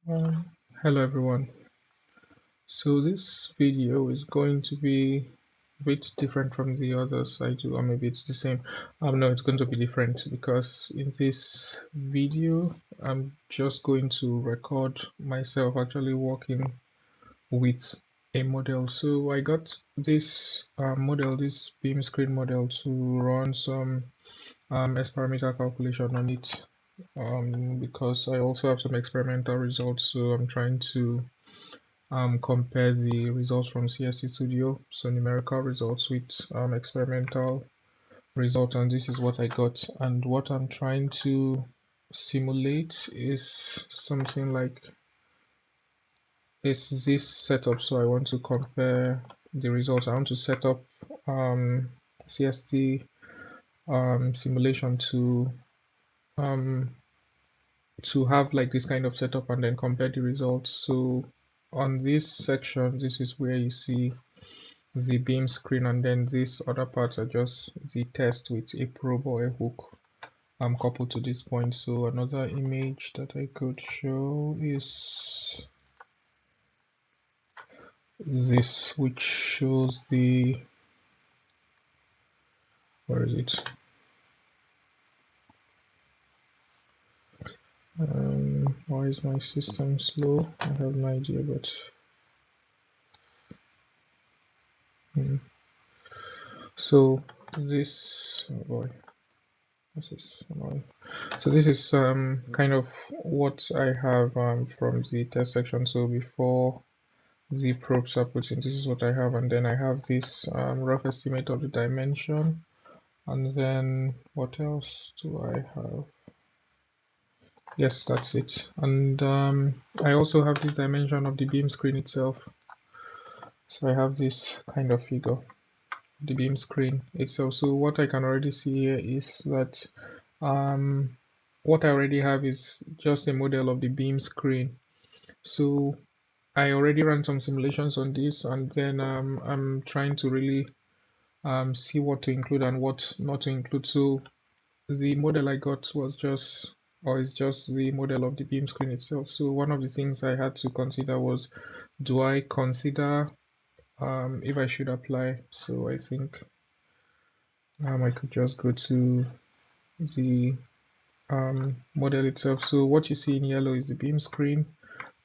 Um, Hello everyone. So this video is going to be a bit different from the others I do, or maybe it's the same. No, it's going to be different because in this video I'm just going to record myself actually working with a model. So I got this model, this Beamscreen model, to run some S parameter calculation on it, because I also have some experimental results. So I'm trying to compare the results from CST Studio, so numerical results with experimental results, and this is what I got. And what I'm trying to simulate is something like this setup. So I want to compare the results. I want to set up CST simulation um, to have like this kind of setup and then compare the results. So on this section, this is where you see the beam screen, and then these other parts are just the test with a probe or a hook coupled to this point. So another image that I could show is this, which shows the, where is it? Why is my system slow? I have no idea, but so this, oh boy, this is annoying. So this is kind of what I have from the test section. So before the probes are put in, this is what I have, and then I have this rough estimate of the dimension, and then what else do I have? Yes, that's it. And I also have this dimension of the beam screen itself. So I have this kind of figure, the beam screen itself. So what I can already see here is that what I already have is just a model of the beam screen. So I already ran some simulations on this, and then I'm trying to really see what to include and what not to include. So the model I got was just, or is just the model of the beam screen itself. So one of the things I had to consider was, do I consider if I should apply? So I think I could just go to the model itself. So what you see in yellow is the beam screen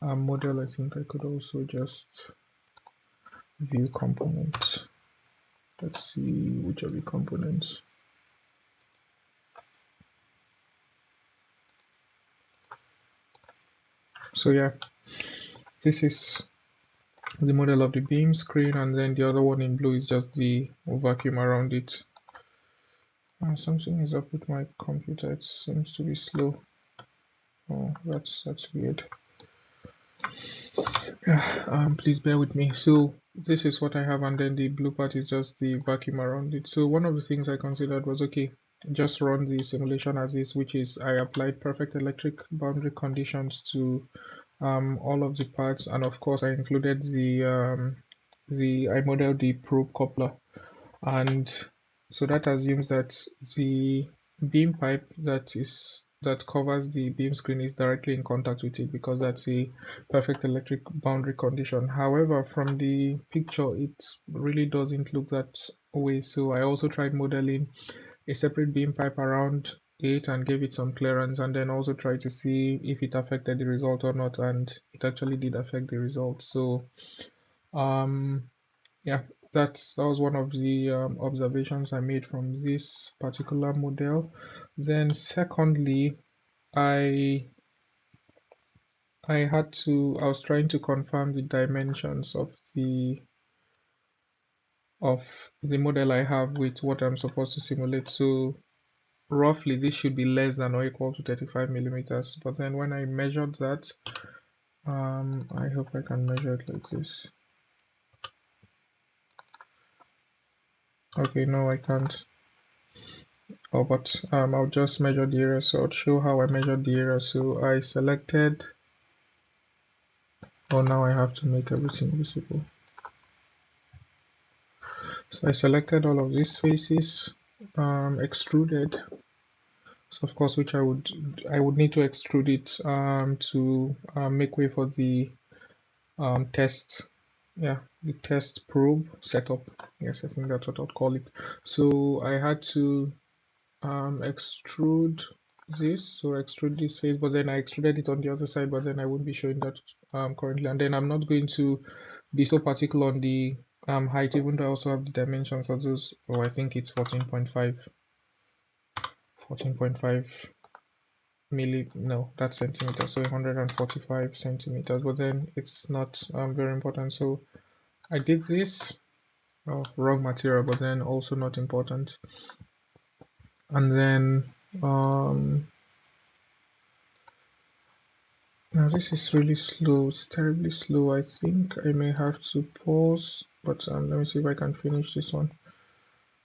model. I think I could also just view components. Let's see which of the components. So yeah, this is the model of the beam screen, and then the other one in blue is just the vacuum around it. Something is up with my computer, it seems to be slow. Oh, that's weird. Please bear with me. So this is what I have, and then the blue part is just the vacuum around it. So one of the things I considered was, okay, just run the simulation as is, which is I applied perfect electric boundary conditions to all of the parts, and of course I included I modeled the probe coupler, and so that assumes that the beam pipe that covers the beam screen is directly in contact with it, because that's a perfect electric boundary condition. However, from the picture it really doesn't look that way, so I also tried modeling a separate beam pipe around it and gave it some clearance, and then also tried to see if it affected the result or not, and it actually did affect the result. So yeah, that was one of the observations I made from this particular model. Then secondly, I I was trying to confirm the dimensions of the model I have with what I'm supposed to simulate. So roughly this should be less than or equal to 35 millimeters. But then when I measured that, I hope I can measure it like this. Okay, no, I can't. Oh, but I'll just measure the area. So I'll show how I measured the area. So I selected, oh, now I have to make everything visible. So I selected all of these faces, extruded, So of course, which I would need to extrude it to make way for the test, yeah, the test probe setup. Yes, I think that's what I'd call it. So I had to extrude this, so extrude this face, but then I extruded it on the other side, but then I won't be showing that currently. And then I'm not going to be so particular on the height, even though I also have the dimensions for those. Oh, I think it's 14.5 milli, no, that's centimeters, so 145 centimeters, but then it's not very important. So I did this, oh, wrong material, but then also not important. And then now this is really slow, it's terribly slow. I think I may have to pause, but let me see if I can finish this one.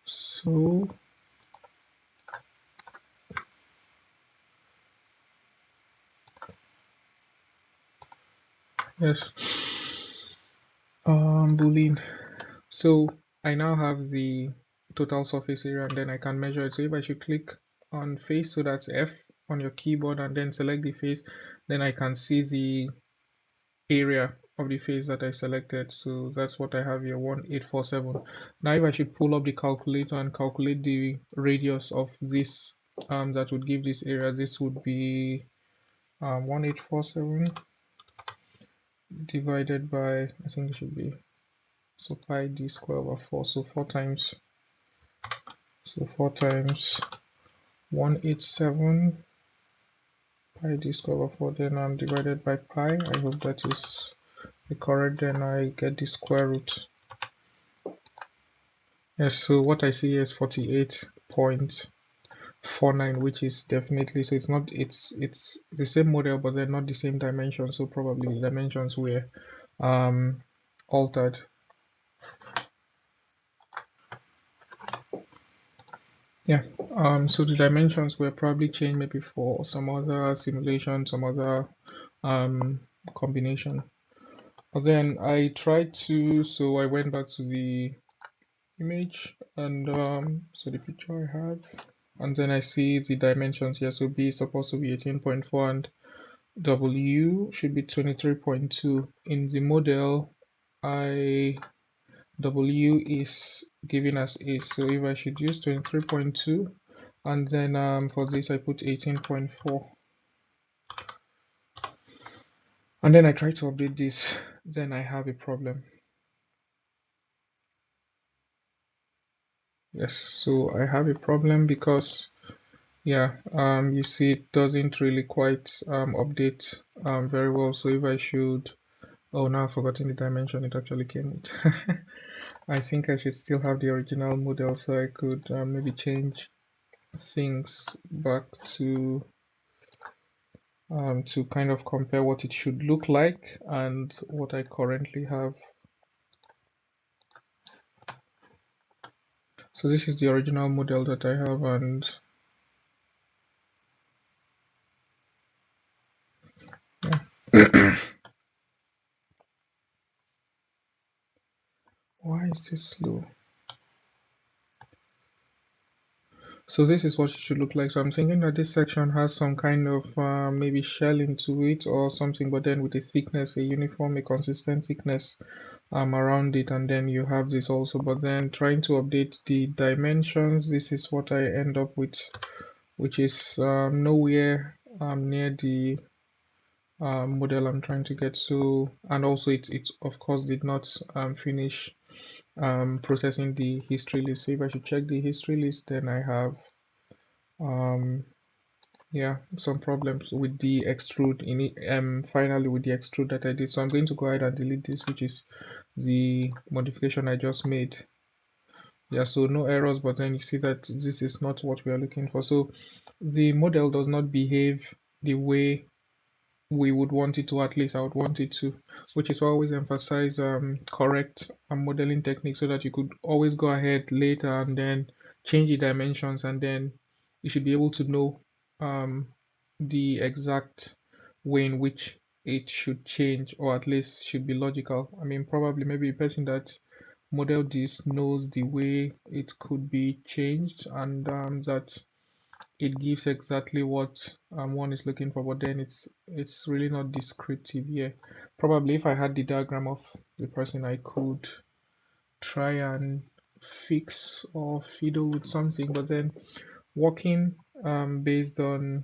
So yes, boolean. So I now have the total surface area, and then I can measure it. So if I should click on face, so that's F on your keyboard, and then select the face, then I can see the area of the face that I selected. So that's what I have here, 1847. Now if I should pull up the calculator and calculate the radius of this, that would give this area, this would be 1847 divided by, I think it should be, so pi d square over 4, so 4 times 187 pi d square over 4, then divided by pi. I hope that is the correct, then I get the square root. Yes, so what I see here is 48.49, which is definitely, so it's the same model, but they're not the same dimension, so probably the dimensions were altered. Yeah, so the dimensions were probably changed maybe for some other simulation, some other combination. But then I tried to, so I went back to the image, and so the picture I have, and then I see the dimensions here. So B is supposed to be 18.4 and W should be 23.2. In the model, W is given as A. So if I should use 23.2, and then for this I put 18.4, and then I try to update this, then I have a problem. Yes, so I have a problem because, yeah, you see it doesn't really quite update very well. So if I should, oh, now I've forgotten the dimension it actually came with. I think I should still have the original model, so I could maybe change things back to kind of compare what it should look like and what I currently have. So this is the original model that I have, and yeah. Why is this slow? So this is what it should look like. So I'm thinking that this section has some kind of maybe shell into it or something, but then with a thickness, a uniform, a consistent thickness around it, and then you have this also. But then trying to update the dimensions, this is what I end up with, which is nowhere near the model I'm trying to get. So, and also it of course did not finish processing the history list. So if I should check the history list, then I have yeah, some problems with the extrude in it, finally with the extrude that I did. So I'm going to go ahead and delete this, which is the modification I just made. Yeah, so no errors, but then you see that this is not what we are looking for. So the model does not behave the way we would want it to, at least I would want it to, which is why I always emphasize correct modeling technique, so that you could always go ahead later and then change the dimensions, and then you should be able to know um, the exact way in which it should change, or at least should be logical. I mean, probably maybe a person that modeled this knows the way it could be changed, and that it gives exactly what one is looking for, but then it's really not descriptive here. Probably if I had the diagram of the person, I could try and fix or fiddle with something, but then working based on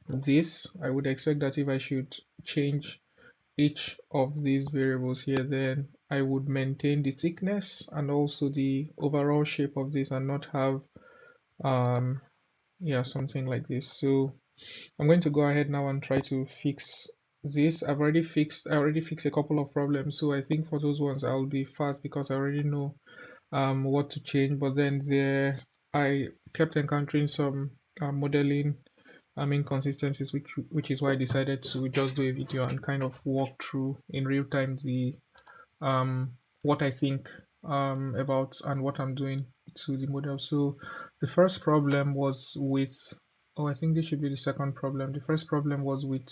this, I would expect that if I should change each of these variables here, then I would maintain the thickness and also the overall shape of this and not have um yeah, something like this. So I'm going to go ahead now and try to fix this. I already fixed a couple of problems, so I think for those ones I'll be fast because I already know what to change. But then there I kept encountering some modeling inconsistencies, which is why I decided to just do a video and kind of walk through in real time the what I think about and what I'm doing to the model. So the first problem was with, oh, I think this should be the second problem. The first problem was with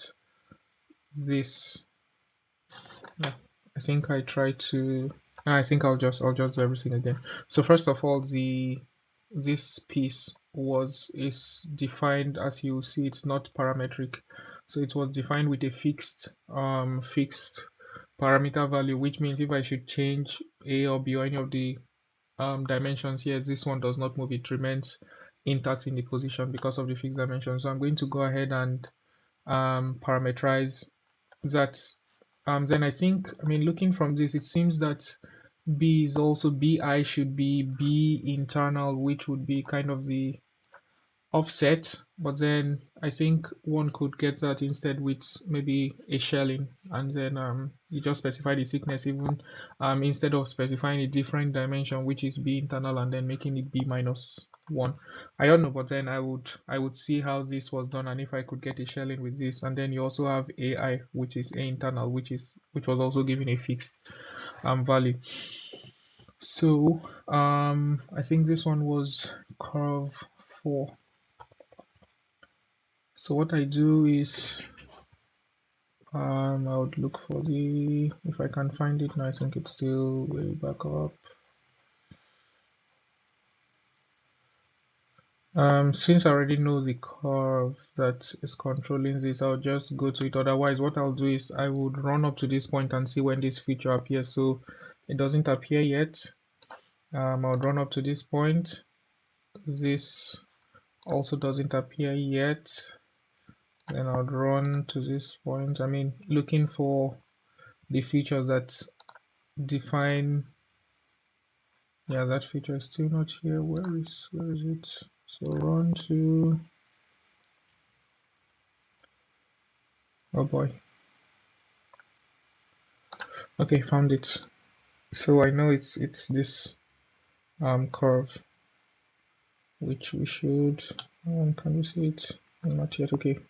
this. Yeah, I think I tried to. I think I'll just do everything again. So first of all, the this piece is defined as you see. It's not parametric, so it was defined with a fixed parameter value, which means if I should change a or b or any of the dimensions here, this one does not move. It remains intact in the position because of the fixed dimension. So I'm going to go ahead and parameterize that. Then I think, I mean, looking from this, it seems that B is also BI should be B internal, which would be kind of the offset, but then I think one could get that instead with maybe a shelling, and then you just specify the thickness even instead of specifying a different dimension, which is B internal, and then making it B minus 1. I don't know, but then I would see how this was done and if I could get a shelling with this. And then you also have AI, which is A internal, which was also given a fixed value. So I think this one was curve 4. So what I do is I would look for the, if I can find it now, I think it's still way back up. Since I already know the curve that is controlling this, I'll just go to it. Otherwise, what I'll do is I would run up to this point and see when this feature appears. So it doesn't appear yet. I'll run up to this point. This also doesn't appear yet. Then I'll run to this point. I mean, looking for the features that define, yeah, that feature is still not here. Where is it? So run to, oh boy. Okay, found it. So I know it's this curve, which we should, can you see it? Not yet. Okay,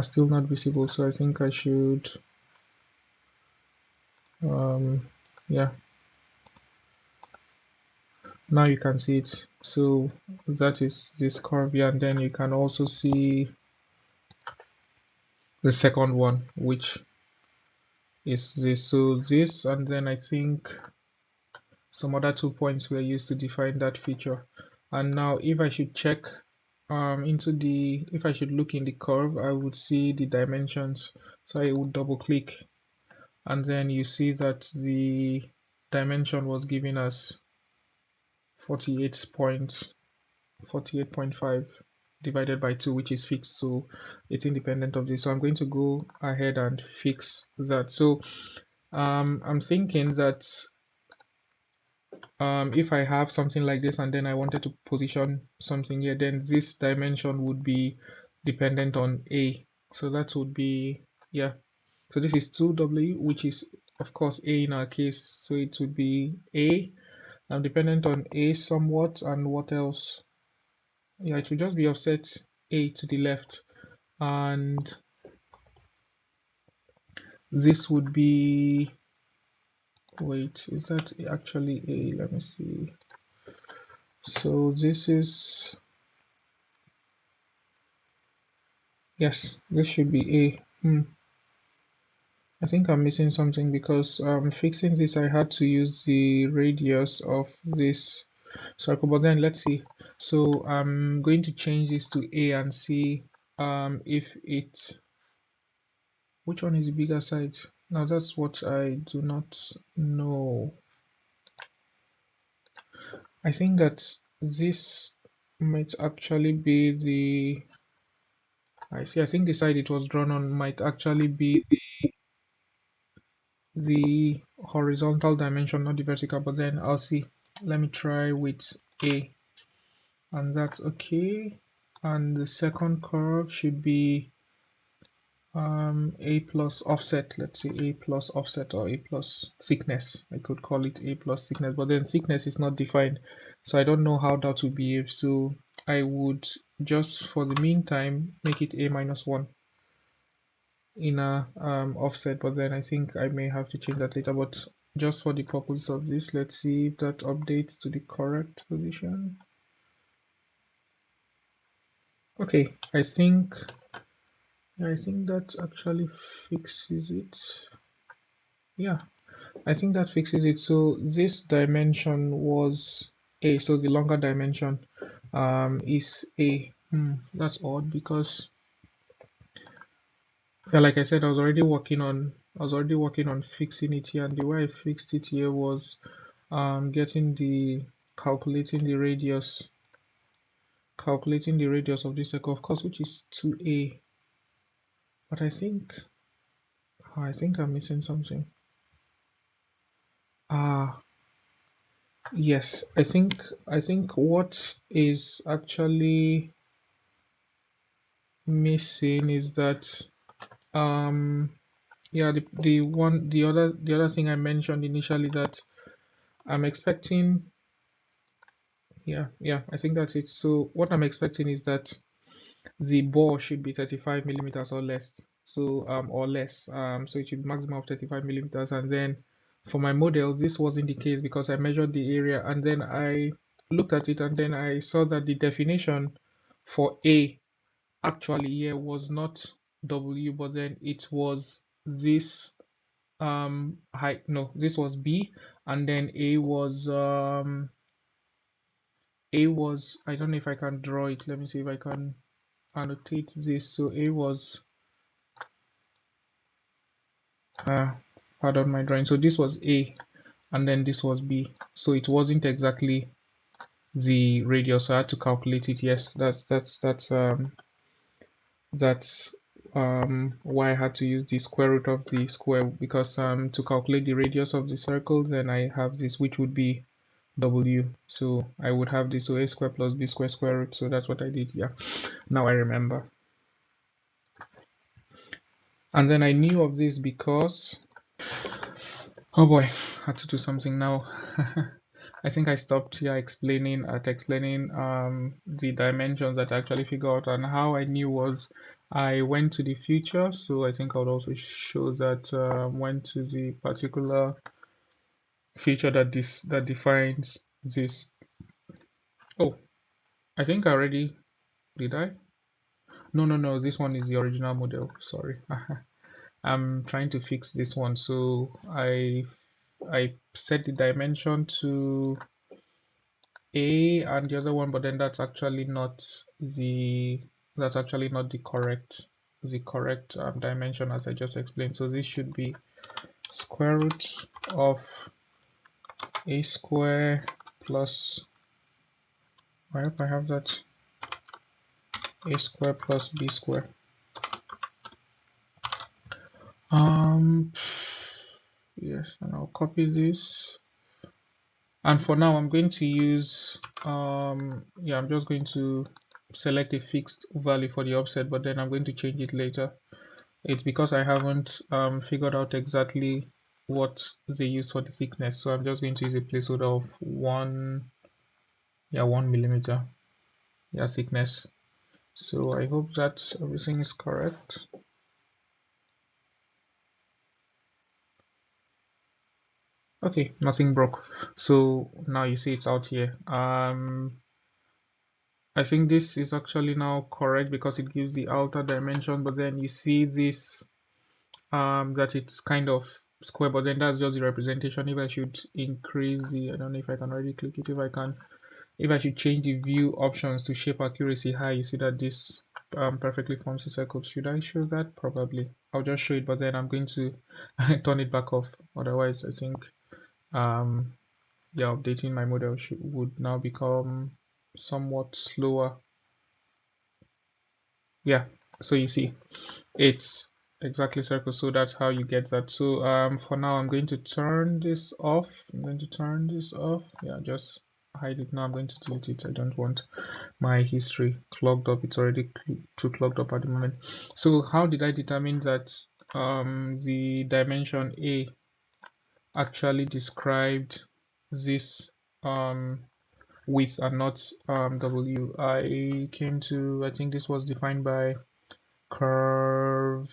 still not visible, so I think I should yeah, now you can see it. So that is this curve here, and then you can also see the second one, which is this. So this, and then I think some other 2 points were used to define that feature. And now if I should check if I should look in the curve, I would see the dimensions. So I would double click, and then you see that the dimension was given as 48.5 divided by 2, which is fixed, so it's independent of this. So I'm going to go ahead and fix that. So I'm thinking that if I have something like this and then I wanted to position something here, then this dimension would be dependent on A. So that would be, yeah. So this is 2W, which is of course A in our case. So it would be A. I'm dependent on A somewhat, and what else? Yeah, it would just be offset A to the left. And this would be, wait, is that actually A? Let me see. So this is, yes, this should be A. I think I'm missing something because fixing this I had to use the radius of this circle, but then let's see. So I'm going to change this to A and see if it, which one is the bigger side? Now that's what I do not know. I think that this might actually be the, I see, I think the side it was drawn on might actually be the horizontal dimension, not the vertical, but then I'll see. Let me try with A, and that's okay. And the second curve should be A plus offset. Let's say A plus offset or A plus thickness. I could call it A plus thickness, but then thickness is not defined, so I don't know how that will behave. So I would just for the meantime make it A minus 1 in a offset, but then I think I may have to change that later. But just for the purpose of this, let's see if that updates to the correct position. Okay, I think that actually fixes it. Yeah, I think that fixes it. So this dimension was A, so the longer dimension is A. That's odd because yeah, like I said, I was already working on fixing it here, and the way I fixed it here was getting the calculating the radius of this circle, of course, which is 2A. But I think I'm missing something. Ah, yes, I think what is actually missing is that yeah, the other thing I mentioned initially that I'm expecting, yeah, I think that's it. So what I'm expecting is that the bore should be 35 millimeters or less. So or less. So it should be maximum of 35 millimeters. And then for my model, this wasn't the case because I measured the area and then I looked at it and then I saw that the definition for A actually here was not W, but then it was this height. No, this was B, and then A was, I don't know if I can draw it. Let me see if I can annotate this. So A was pardon my drawing. So this was A and then this was B. So it wasn't exactly the radius. So I had to calculate it. Yes, that's why I had to use the square root of the square because to calculate the radius of the circle, then I have this which would be W. So I would have this, so A square plus B square square root. So that's what I did. Yeah, now I remember. And then I knew of this because, oh boy, I had to do something now. I think I stopped here explaining the dimensions that I actually figured out, and how I knew was I went to the future. So I think I would also show that went to the particular feature that defines this. Oh, I think I already did I? No, this one is the original model. Sorry. I'm trying to fix this one. So I set the dimension to A and the other one, but then that's actually not the correct dimension as I just explained. So this should be square root of A square plus, I hope I have that, A square plus B square. Yes, and I'll copy this. And for now, I'm going to use, yeah, I'm just going to select a fixed value for the offset, but then I'm going to change it later. It's because I haven't figured out exactly what they use for the thickness. So I'm just going to use a placeholder of 1 millimeter, yeah, thickness. So I hope that everything is correct. Okay, nothing broke. So now you see it's out here. I think this is actually now correct because it gives the outer dimension, but then you see this that it's kind of square, but then that's just the representation. If I should increase the, I don't know if I can already click it, if I can if I should change the view options to shape accuracy high, you see that this perfectly forms a circle. Should I show that? Probably. I'll just show it, but then I'm going to turn it back off. Otherwise, I think yeah, updating my model would now become somewhat slower. Yeah, so you see, it's exactly circle, so that's how you get that. So for now I'm going to turn this off. I'm going to turn this off. Yeah, just hide it now. I'm going to delete it. I don't want my history clogged up. It's already too clogged up at the moment. So how did I determine that the dimension A actually described this width and not W? I came to, I think this was defined by curve.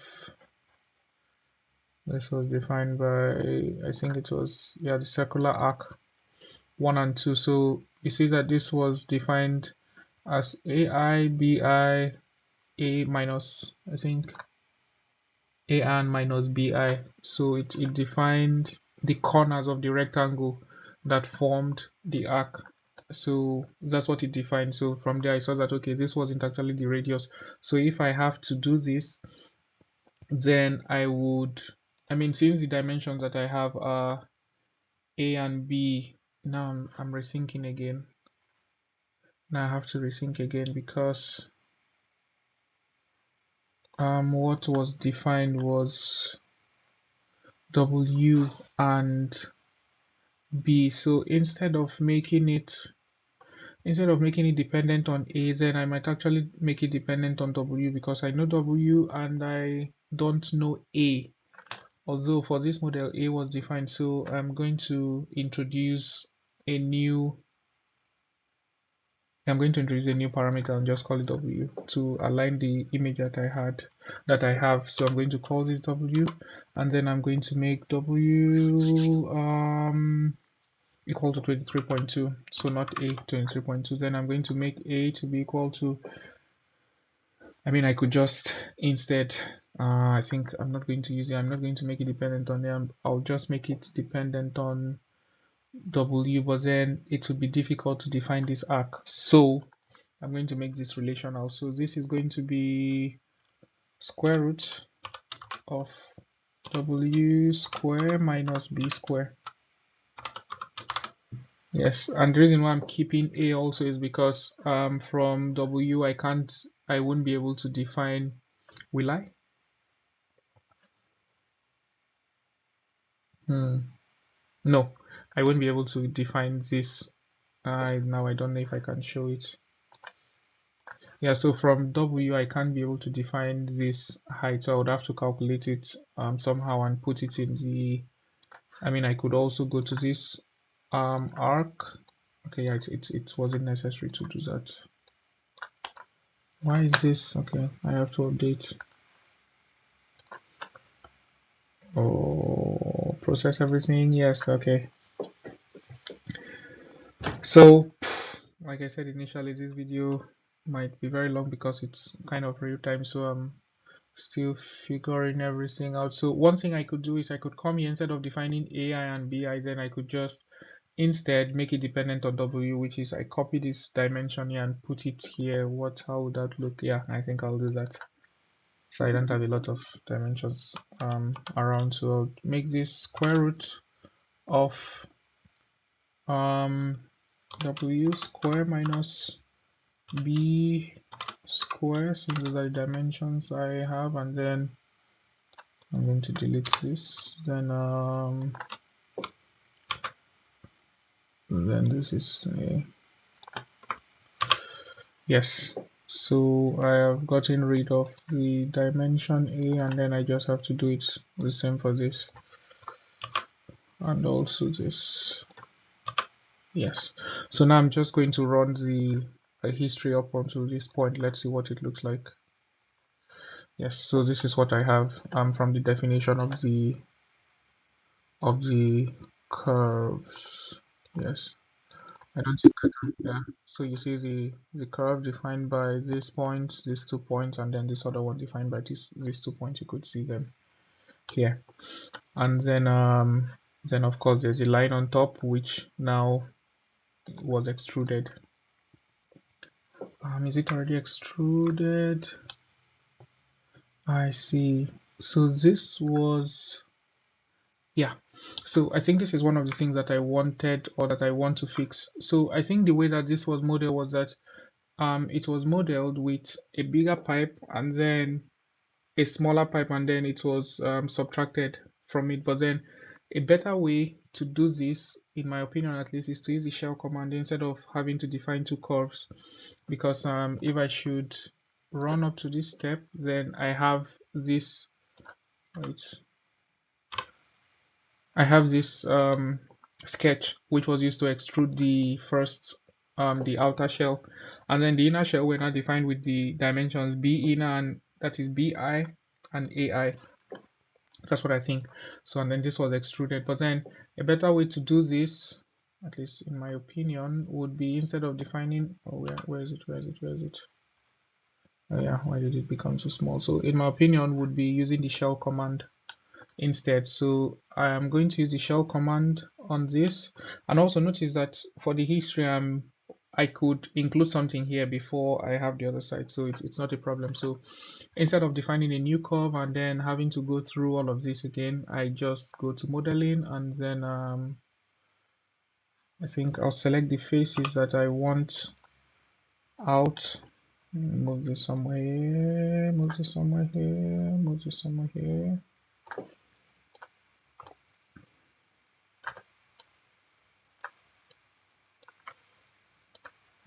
This was defined by, I think it was, yeah, the circular arc 1 and 2. So you see that this was defined as AI, BI, A minus, I think, A and minus BI. So it defined the corners of the rectangle that formed the arc. So that's what it defined. So from there I saw that, okay, this wasn't actually the radius. So if I have to do this, then I would, I mean, since the dimensions that I have are A and B, now I'm rethinking again. Now I have to rethink again because what was defined was W and B. So instead of making it dependent on A, then I might actually make it dependent on W because I know W and I don't know A. Although for this model A was defined, so I'm going to introduce a new parameter and just call it W to align the image that I have. So I'm going to call this W, and then I'm going to make W equal to 23.2. So not A, 23.2. Then I'm going to make A to be equal to, I mean, I could just instead, I think I'm not going to use it. I'm not going to make it dependent on them. I'll just make it dependent on W, but then it would be difficult to define this arc. So I'm going to make this relational. So this is going to be square root of W square minus B square. Yes, and the reason why I'm keeping A also is because from W I wouldn't be able to define, will I? No, I won't be able to define this. Now I don't know if I can show it. Yeah, so from W I can't be able to define this height, so I would have to calculate it somehow and put it in the, I mean, I could also go to this arc. Okay, yeah, it wasn't necessary to do that. Why is this? Okay, I have to update. Oh, process everything. Yes, okay. So, like I said initially, this video might be very long because it's kind of real time, so I'm still figuring everything out. So one thing I could do is I could come here, instead of defining AI and BI, then I could just instead make it dependent on W, which is I copy this dimension here and put it here. How would that look? Yeah, I think I'll do that. So I don't have a lot of dimensions around, so I'll make this square root of W square minus B square, since those are the dimensions I have, and then I'm going to delete this. Then this is yes. So I have gotten rid of the dimension A, and then I just have to do it the same for this and also this. Yes. So now I'm just going to run the history up until this point. Let's see what it looks like. Yes. So this is what I have from the definition of the curves. Yes. I don't think I can, yeah. So you see the curve defined by this point, these 2 points, and then this other one defined by these 2 points. You could see them here. And then of course there's a line on top which now was extruded. Is it already extruded? I see. So this was, yeah. So I think this is one of the things that I wanted or that I want to fix. So I think the way that this was modeled was that it was modeled with a bigger pipe and then a smaller pipe, and then it was subtracted from it. But then a better way to do this, in my opinion at least, is to use the shell command instead of having to define two curves. Because if I should run up to this step, then I have this, wait, I have this sketch which was used to extrude the first the outer shell, and then the inner shell were now defined with the dimensions b inner, and that is bi and ai. That's what I think. So and then this was extruded, but then a better way to do this, at least in my opinion, would be instead of defining, oh, where is it, where is it? Oh yeah, why did it become so small? So in my opinion would be using the shell command instead. So I am going to use the shell command on this, and also notice that for the history I could include something here before I have the other side, so it's not a problem. So instead of defining a new curve and then having to go through all of this again, I just go to modeling, and then I think I'll select the faces that I want out. Move this somewhere here, move this somewhere here, move this somewhere here.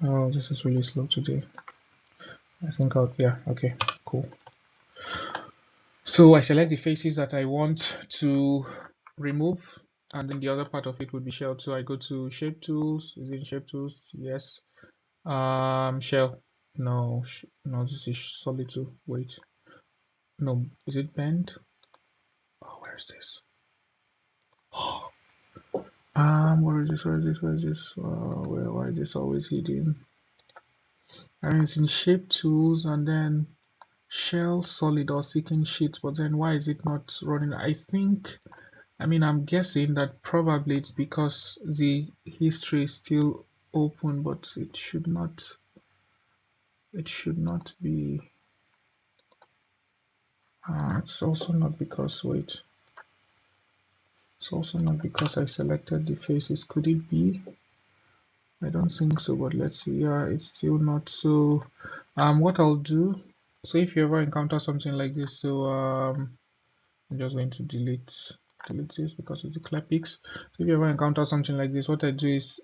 Oh, this is really slow today. I think yeah, okay, cool. So I select the faces that I want to remove, and then the other part of it would be shell. So I go to shape tools. Is it shape tools? Yes. Shell. No, no, this is solid too. Wait. No, is it bend? Oh, where is this? Oh, where is this? Where is this? Where is this? Why is this always hidden? I mean, it's in shape tools and then shell, solid or thickened sheets, but then why is it not running? I mean, I'm guessing that probably it's because the history is still open, but it should not be. It's also not because, wait, it's also not because I selected the faces. Could it be? I don't think so, but let's see. Yeah, it's still not. So what I'll do, so if you ever encounter something like this, so I'm just going to delete this because it's a clear pix. So if you ever encounter something like this, what I do is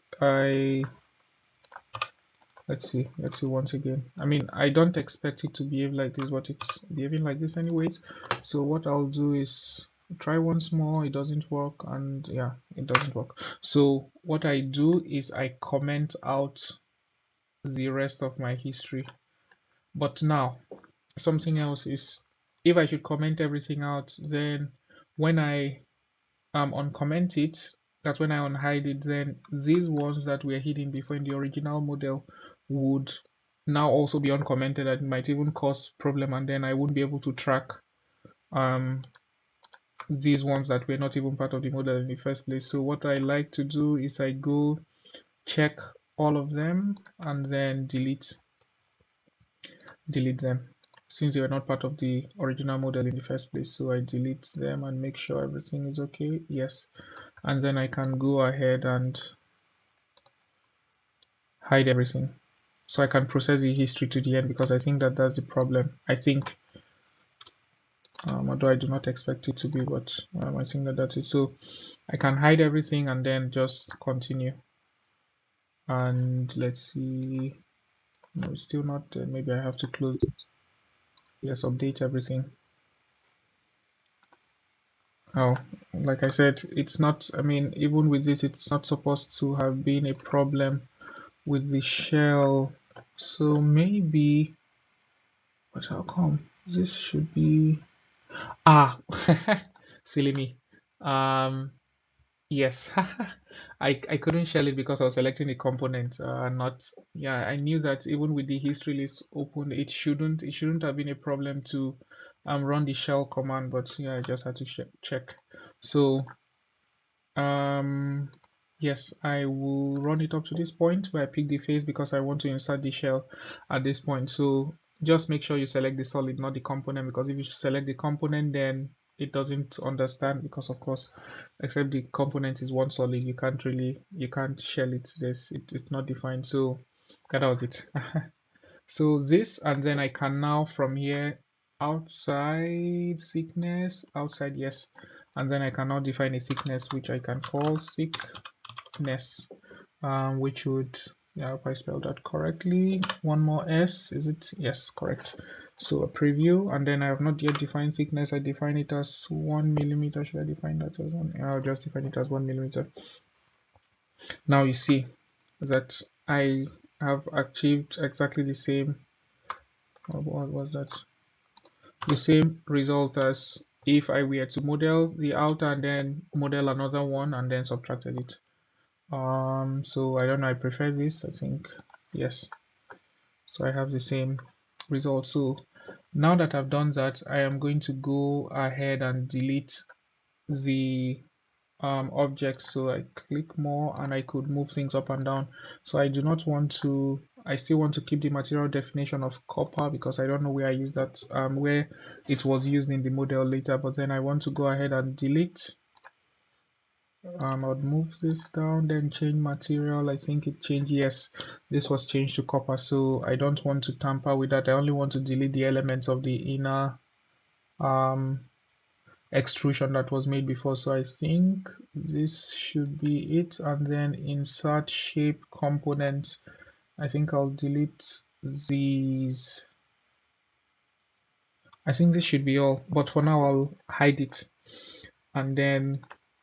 let's see once again. I mean, I don't expect it to behave like this, but it's behaving like this anyways. So what I'll do is try once more. It doesn't work, and yeah, it doesn't work. So what I do is I comment out the rest of my history. But now something else is, if I should comment everything out, then when I uncomment it, that's when I unhide it, then these ones that were hidden before in the original model would now also be uncommented, and might even cause problem, and then I wouldn't be able to track um these ones that were not even part of the model in the first place. So what I like to do is I go check all of them and then delete them since they were not part of the original model in the first place. So I delete them and make sure everything is okay. Yes, and then I can go ahead and hide everything, so I can process the history to the end, because I think that that's the problem. I think although I do not expect it to be, but I think that that's it. So I can hide everything and then just continue, and let's see. No, it's still not there. Maybe I have to close it. Yes, update everything. Oh, like I said, it's not, I mean, even with this, it's not supposed to have been a problem with the shell. So maybe, but how come? This should be, silly me. Um, yes, I couldn't shell it because I was selecting the component, not, yeah, I knew that even with the history list open, it shouldn't have been a problem to run the shell command, but yeah, I just had to check. So, um, Yes, I will run it up to this point where I pick the face because I want to insert the shell at this point. So just make sure you select the solid, not the component, because if you select the component, then it doesn't understand because of course, except the component is one solid, you can't shell it. It's not defined. So that was it. So this, and then I can now from here outside thickness, outside, yes. And then I can now define a thickness which I can call thickness, which would, yeah, if I spell that correctly, one more S, is it? Yes, correct. So a preview, and then I have not yet defined thickness. I define it as 1 millimeter. Should I define that as one? I'll just define it as 1 millimeter. Now you see that I have achieved exactly the same, what was that? The same result as if I were to model the outer and then model another one and then subtracted it. So I don't know, I prefer this, I think, yes. So I have the same result. So now that I've done that, I am going to go ahead and delete the objects. So I click more and I could move things up and down. So I do not want to, I still want to keep the material definition of copper because I don't know where I use that, where it was used in the model later, but then I want to go ahead and delete. I would move this down, then change material. I think it changed. Yes, this was changed to copper, so I don't want to tamper with that. I only want to delete the elements of the inner um, extrusion that was made before. So I think this should be it, and then insert shape components. I think I'll delete these. I think this should be all, but for now I'll hide it, and then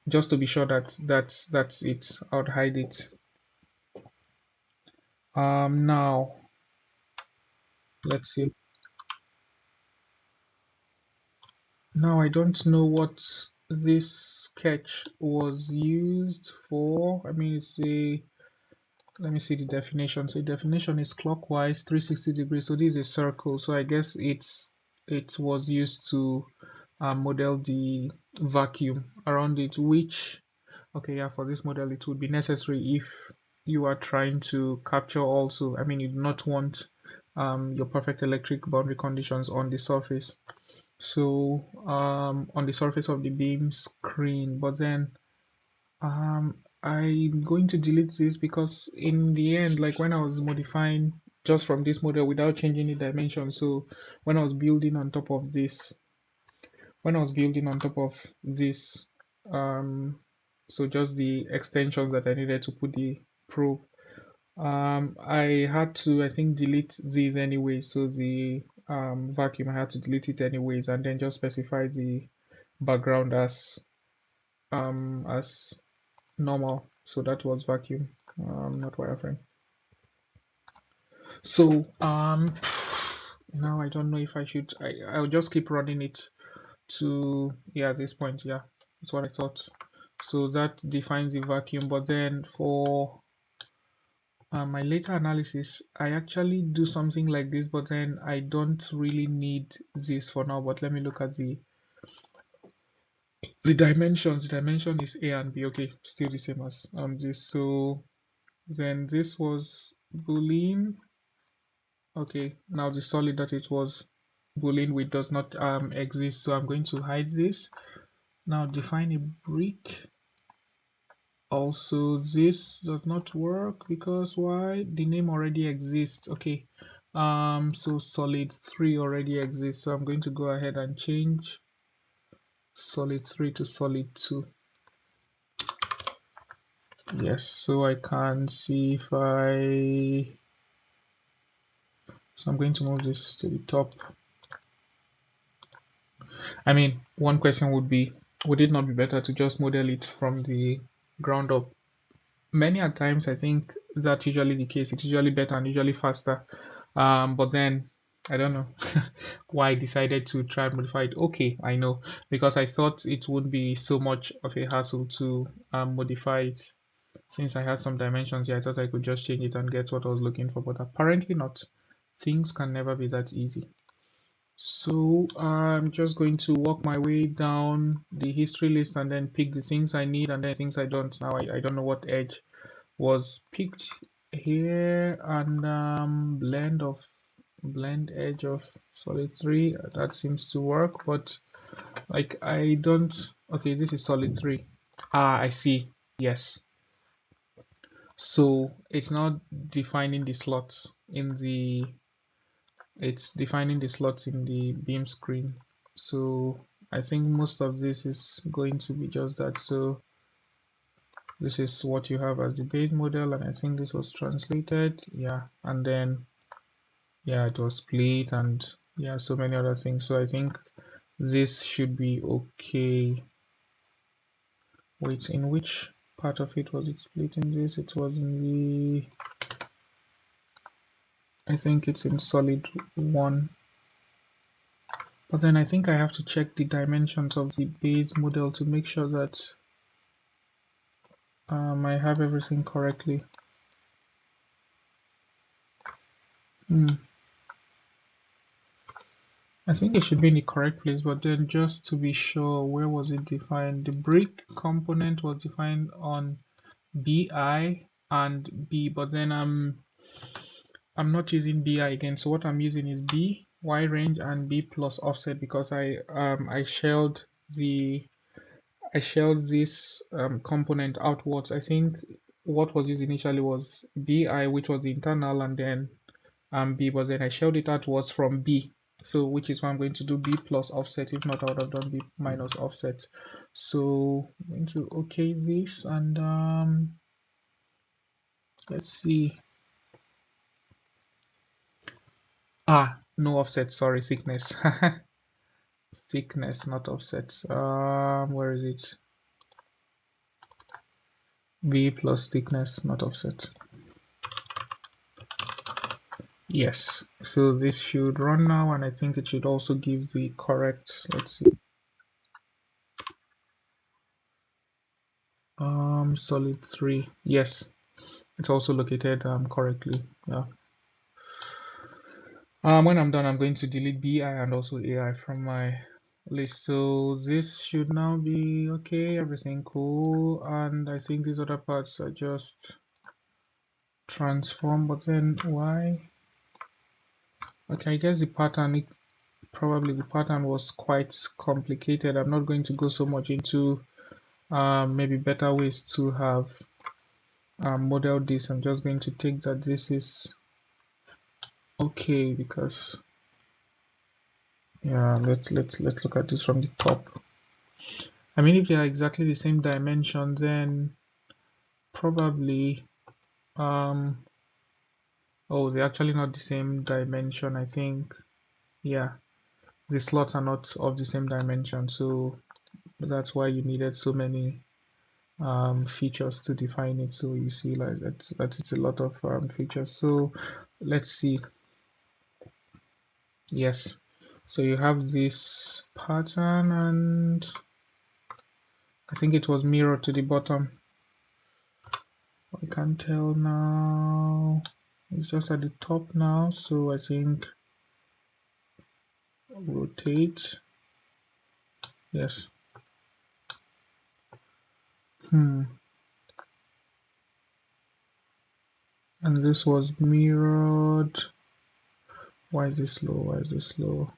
just to be sure that that's it, I'll hide it. Now let's see. Now I don't know what this sketch was used for. I mean, it's a, let me see the definition. So the definition is clockwise 360 degrees. So this is a circle. So I guess it was used to model the vacuum around it, which, okay, yeah, for this model it would be necessary if you are trying to capture also, I mean, you do not want your perfect electric boundary conditions on the surface. So on the surface of the beam screen, but then I'm going to delete this because in the end, like when I was modifying just from this model without changing the dimension, so when I was building on top of this, when I was building on top of this, um, so just the extensions that I needed to put the probe, I had to, I think, delete these anyway. So the vacuum, I had to delete it anyways, and then just specify the background as normal. So that was vacuum, not wireframe. So now I don't know if I should. I'll just keep running it to, yeah, this point. Yeah, that's what I thought. So that defines the vacuum, but then for my later analysis, I actually do something like this, but then I don't really need this for now. But let me look at the dimensions. The dimension is A and B. Okay, still the same as this. So then this was Boolean. Okay, now the solid that it was Boolean with does not exist. So I'm going to hide this. Now define a brick. Also, this does not work because why? The name already exists. Okay, so solid 3 already exists. So I'm going to go ahead and change solid 3 to solid 2. Yes, so I can see if so I'm going to move this to the top. I mean, one question would be, would it not be better to just model it from the ground up? Many a times I think that's usually the case. It's usually better and usually faster. But then I don't know why I decided to try and modify it. Okay, I know, because I thought it would be so much of a hassle to modify it. Since I had some dimensions here, I thought I could just change it and get what I was looking for, but apparently not. Things can never be that easy. So I'm just going to walk my way down the history list and then pick the things I need and then things I don't. Now I don't know what edge was picked here, and blend edge of solid 3, that seems to work, but like I don't. Okay, this is solid 3. Ah, I see. Yes. So it's not defining the slots in the it's defining the slots in the beam screen. So I think most of this is going to be just that. So this is what you have as the base model, and I think this was translated. Yeah, and then yeah, it was split, and yeah, so many other things. So I think this should be okay. Wait, in which part of it was it split in this? It was in the, I think it's in solid 1. But then I think I have to check the dimensions of the base model to make sure that I have everything correctly. Hmm. I think it should be in the correct place, but then just to be sure, where was it defined? The brick component was defined on BI and B, but then I'm not using BI again. So what I'm using is B, Y range, and B plus offset, because I shelled this component outwards. I think what was used initially was BI, which was the internal, and then B, but then I shelled it outwards from B. So which is why I'm going to do B plus offset. If not, I would have done B minus offset. So I'm going to OK this, and let's see. Ah, no offset, sorry, thickness. Thickness, not offset. Where is it? B plus thickness, not offset. Yes, so this should run now, and I think it should also give the correct, let's see, solid 3. Yes, it's also located correctly. Yeah. When I'm done, I'm going to delete BI and also AI from my list. So this should now be okay, everything cool, and I think these other parts are just transform, but then why? Okay, I guess the pattern, probably the pattern was quite complicated. I'm not going to go so much into maybe better ways to have modeled this. I'm just going to take that this is okay, because yeah, let's look at this from the top. I mean, if they are exactly the same dimension, then probably oh, they're actually not the same dimension. I think, yeah, the slots are not of the same dimension, so that's why you needed so many features to define it. So you see, like that's it's a lot of features. So let's see. Yes, so you have this pattern, and I think it was mirrored to the bottom. I can't tell now. It's just at the top now, so I think rotate. Yes. Hmm. And this was mirrored. Why is this slow? Why is this slow?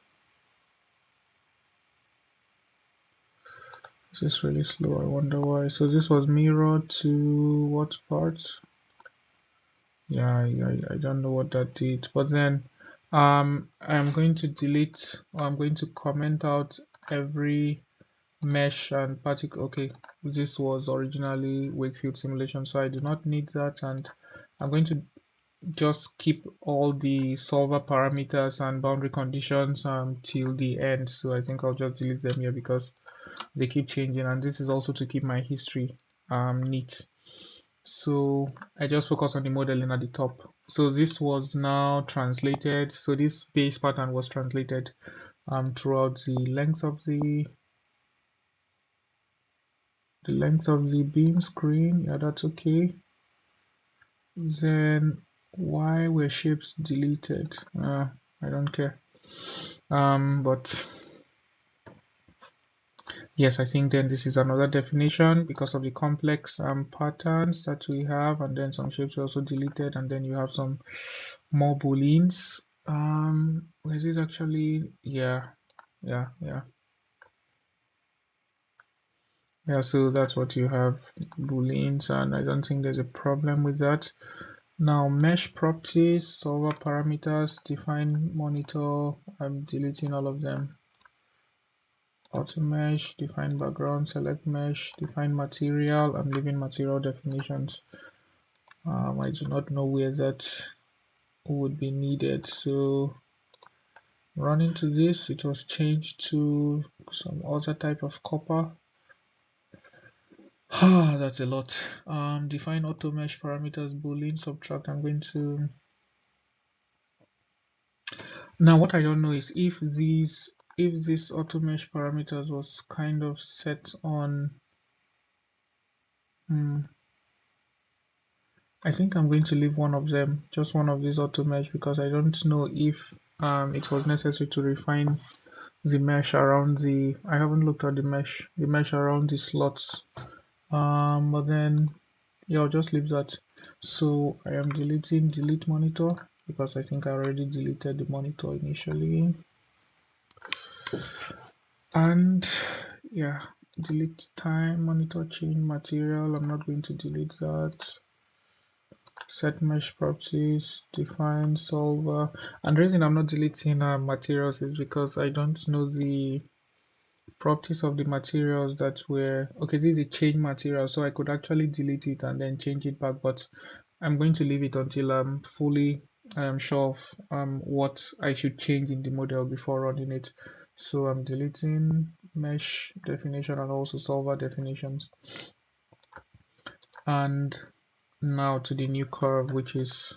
This is really slow. I wonder why. So this was mirrored to what part? Yeah, I don't know what that did. But then I'm going to delete, or I'm going to comment out every mesh and particle. Okay, this was originally Wakefield simulation, so I do not need that, and I'm going to just keep all the solver parameters and boundary conditions till the end. So I think I'll just delete them here because they keep changing, and this is also to keep my history neat. So I just focus on the modeling at the top. So this was now translated. So this base pattern was translated throughout the length of the beam screen. Yeah, that's okay. Then why were shapes deleted? I don't care. But yes, I think then this is another definition because of the complex patterns that we have, and then some shapes are also deleted, and then you have some more booleans. Is this actually? Yeah. Yeah, so that's what you have, booleans, and I don't think there's a problem with that. Now, mesh properties, solver parameters, define monitor. I'm deleting all of them. Auto mesh, define background, select mesh, define material. I'm leaving material definitions. I do not know where that would be needed. So running to this, it was changed to some other type of copper. That's a lot. Define auto mesh parameters, boolean, subtract. I'm going to now what I don't know is if this auto mesh parameters was kind of set on I think I'm going to leave one of them, just one of these auto mesh, because I don't know if it was necessary to refine the mesh around the I haven't looked at the mesh around the slots. But then yeah, I'll just leave that. So I am deleting delete monitor because I think I already deleted the monitor initially. And yeah, delete time, monitor change material. I'm not going to delete that. Set mesh properties, define solver. And the reason I'm not deleting materials is because I don't know the properties of the materials that were okay. This is a change material, so I could actually delete it and then change it back, but I'm going to leave it until I'm fully sure of what I should change in the model before running it. So I'm deleting mesh definition and also solver definitions. And now to the new curve, which is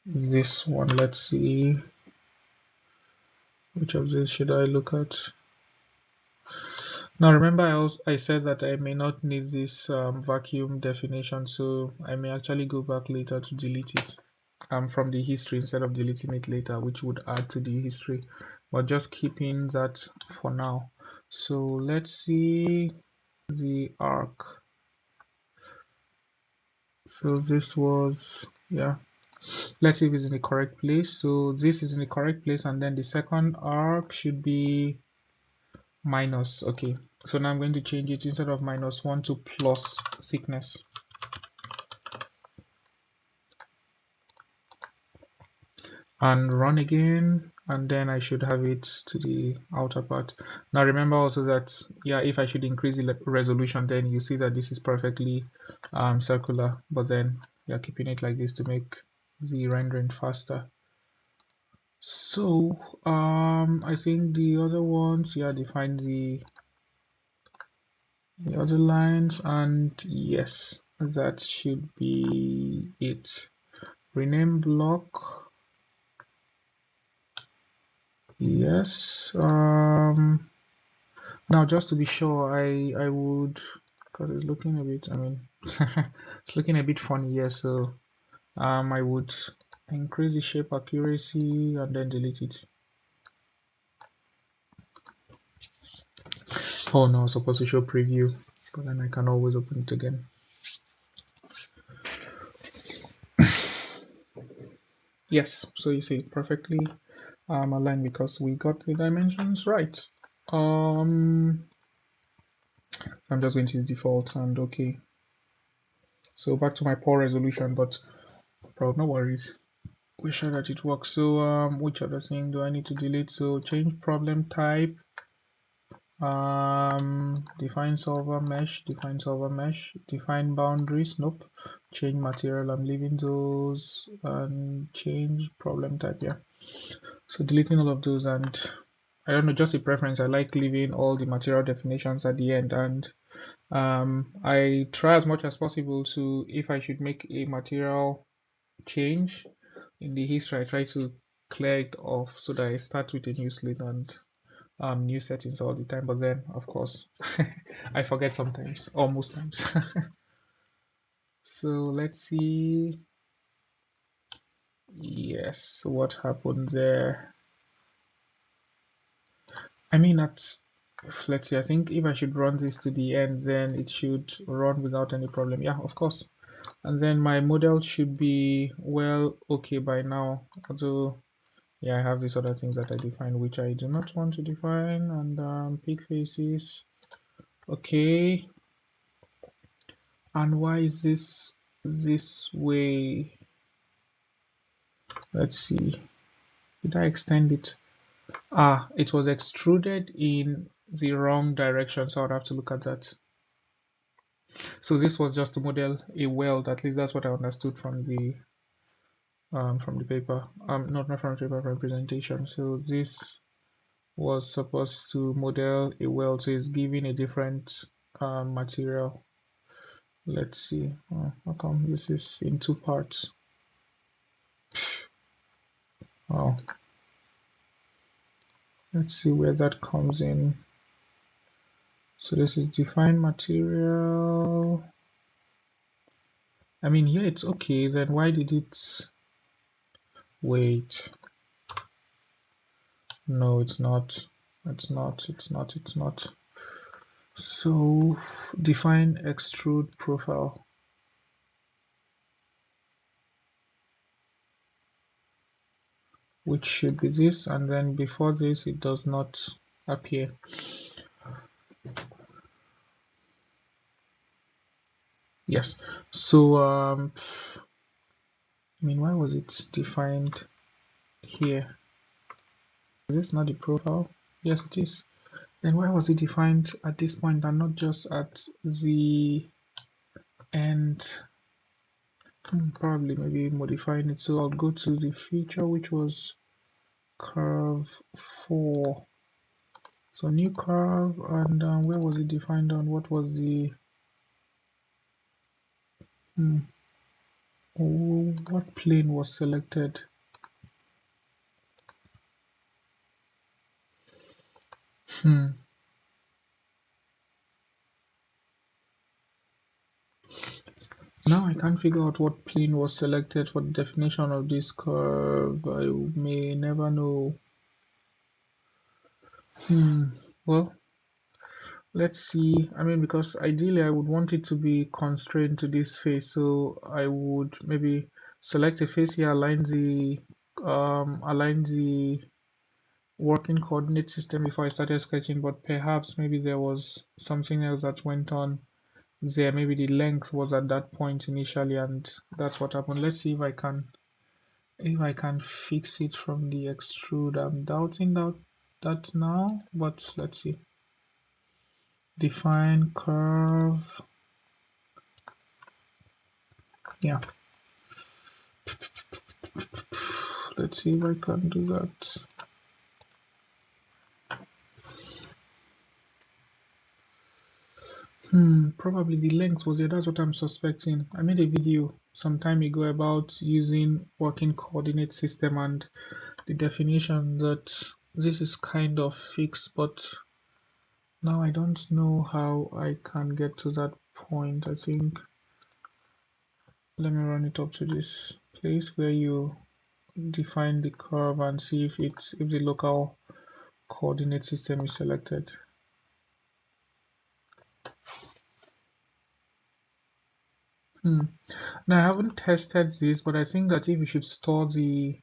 this one. Let's see, which of these should I look at? Now remember I said that I may not need this vacuum definition, so I may actually go back later to delete it from the history instead of deleting it later, which would add to the history, but just keeping that for now. So let's see the arc. So this was, yeah, let's see if it's in the correct place. So this is in the correct place, and then the second arc should be minus. Okay, so now I'm going to change it instead of -1 to plus thickness. And run again, and then I should have it to the outer part. Now remember also that, yeah, if I should increase the resolution, then you see that this is perfectly circular, but then you're keeping it like this to make the rendering faster. So I think the other ones, yeah, define the other lines, and yes, that should be it. Rename block. Yes. Now just to be sure, I would, because it's looking a bit, I mean, it's looking a bit funny here, so I would increase the shape accuracy and then delete it. Oh no, I was supposed to show preview, but then I can always open it again. Yes, so you see perfectly aligned because we got the dimensions right. I'm just going to use default and okay. So back to my poor resolution, but bro, no worries. We're sure that it works. So which other thing do I need to delete? So change problem type. Define solver mesh, define boundaries. Nope. Change material. I'm leaving those and change problem type. Yeah. So deleting all of those, and I don't know, just a preference. I like leaving all the material definitions at the end, and I try as much as possible to, if I should make a material change in the history, I try to clear it off so that I start with a new slate and new settings all the time. But then, of course, I forget sometimes, or most times. So let's see. Yes, what happened there? I mean, let's see, I think if I should run this to the end, then it should run without any problem. Yeah, of course. And then my model should be, well, okay by now. Although, yeah, I have these other things that I define, which I do not want to define. And pig faces. Okay. And why is this way? Let's see. Did I extend it? Ah, it was extruded in the wrong direction, so I'd have to look at that. So this was just to model a weld. At least that's what I understood from the paper. Not from the paper, from the presentation. So this was supposed to model a weld. So it's giving a different material. Let's see. How come this is in two parts? Wow. Let's see where that comes in. So this is defined material. I mean, yeah, it's okay. Then why did it... Wait. No, it's not. It's not. It's not. It's not. So define extrude profile, which should be this, and then before this it does not appear. Yes. So I mean, why was it defined here? Is this not the profile? Yes, it is. Then why was it defined at this point and not just at the end? Probably maybe modifying it. So I'll go to the feature, which was curve 4. So new curve, and where was it defined on? What was the what plane was selected? Now I can't figure out what plane was selected for the definition of this curve. I may never know. Well, let's see. I mean, because ideally I would want it to be constrained to this face, so I would maybe select a face here, align the working coordinate system before I started sketching, but perhaps maybe there was something else that went on there. Maybe the length was at that point initially, and that's what happened. Let's see if I can fix it from the extrude. I'm doubting that now, but let's see. Define curve. Yeah. Let's see if I can do that. Probably the length was it. That's what I'm suspecting. I made a video some time ago about using working coordinate system and the definition that this is kind of fixed, but now I don't know how I can get to that point. I think let me run it up to this place where you define the curve and see if the local coordinate system is selected. Now I haven't tested this, but I think that if you should store the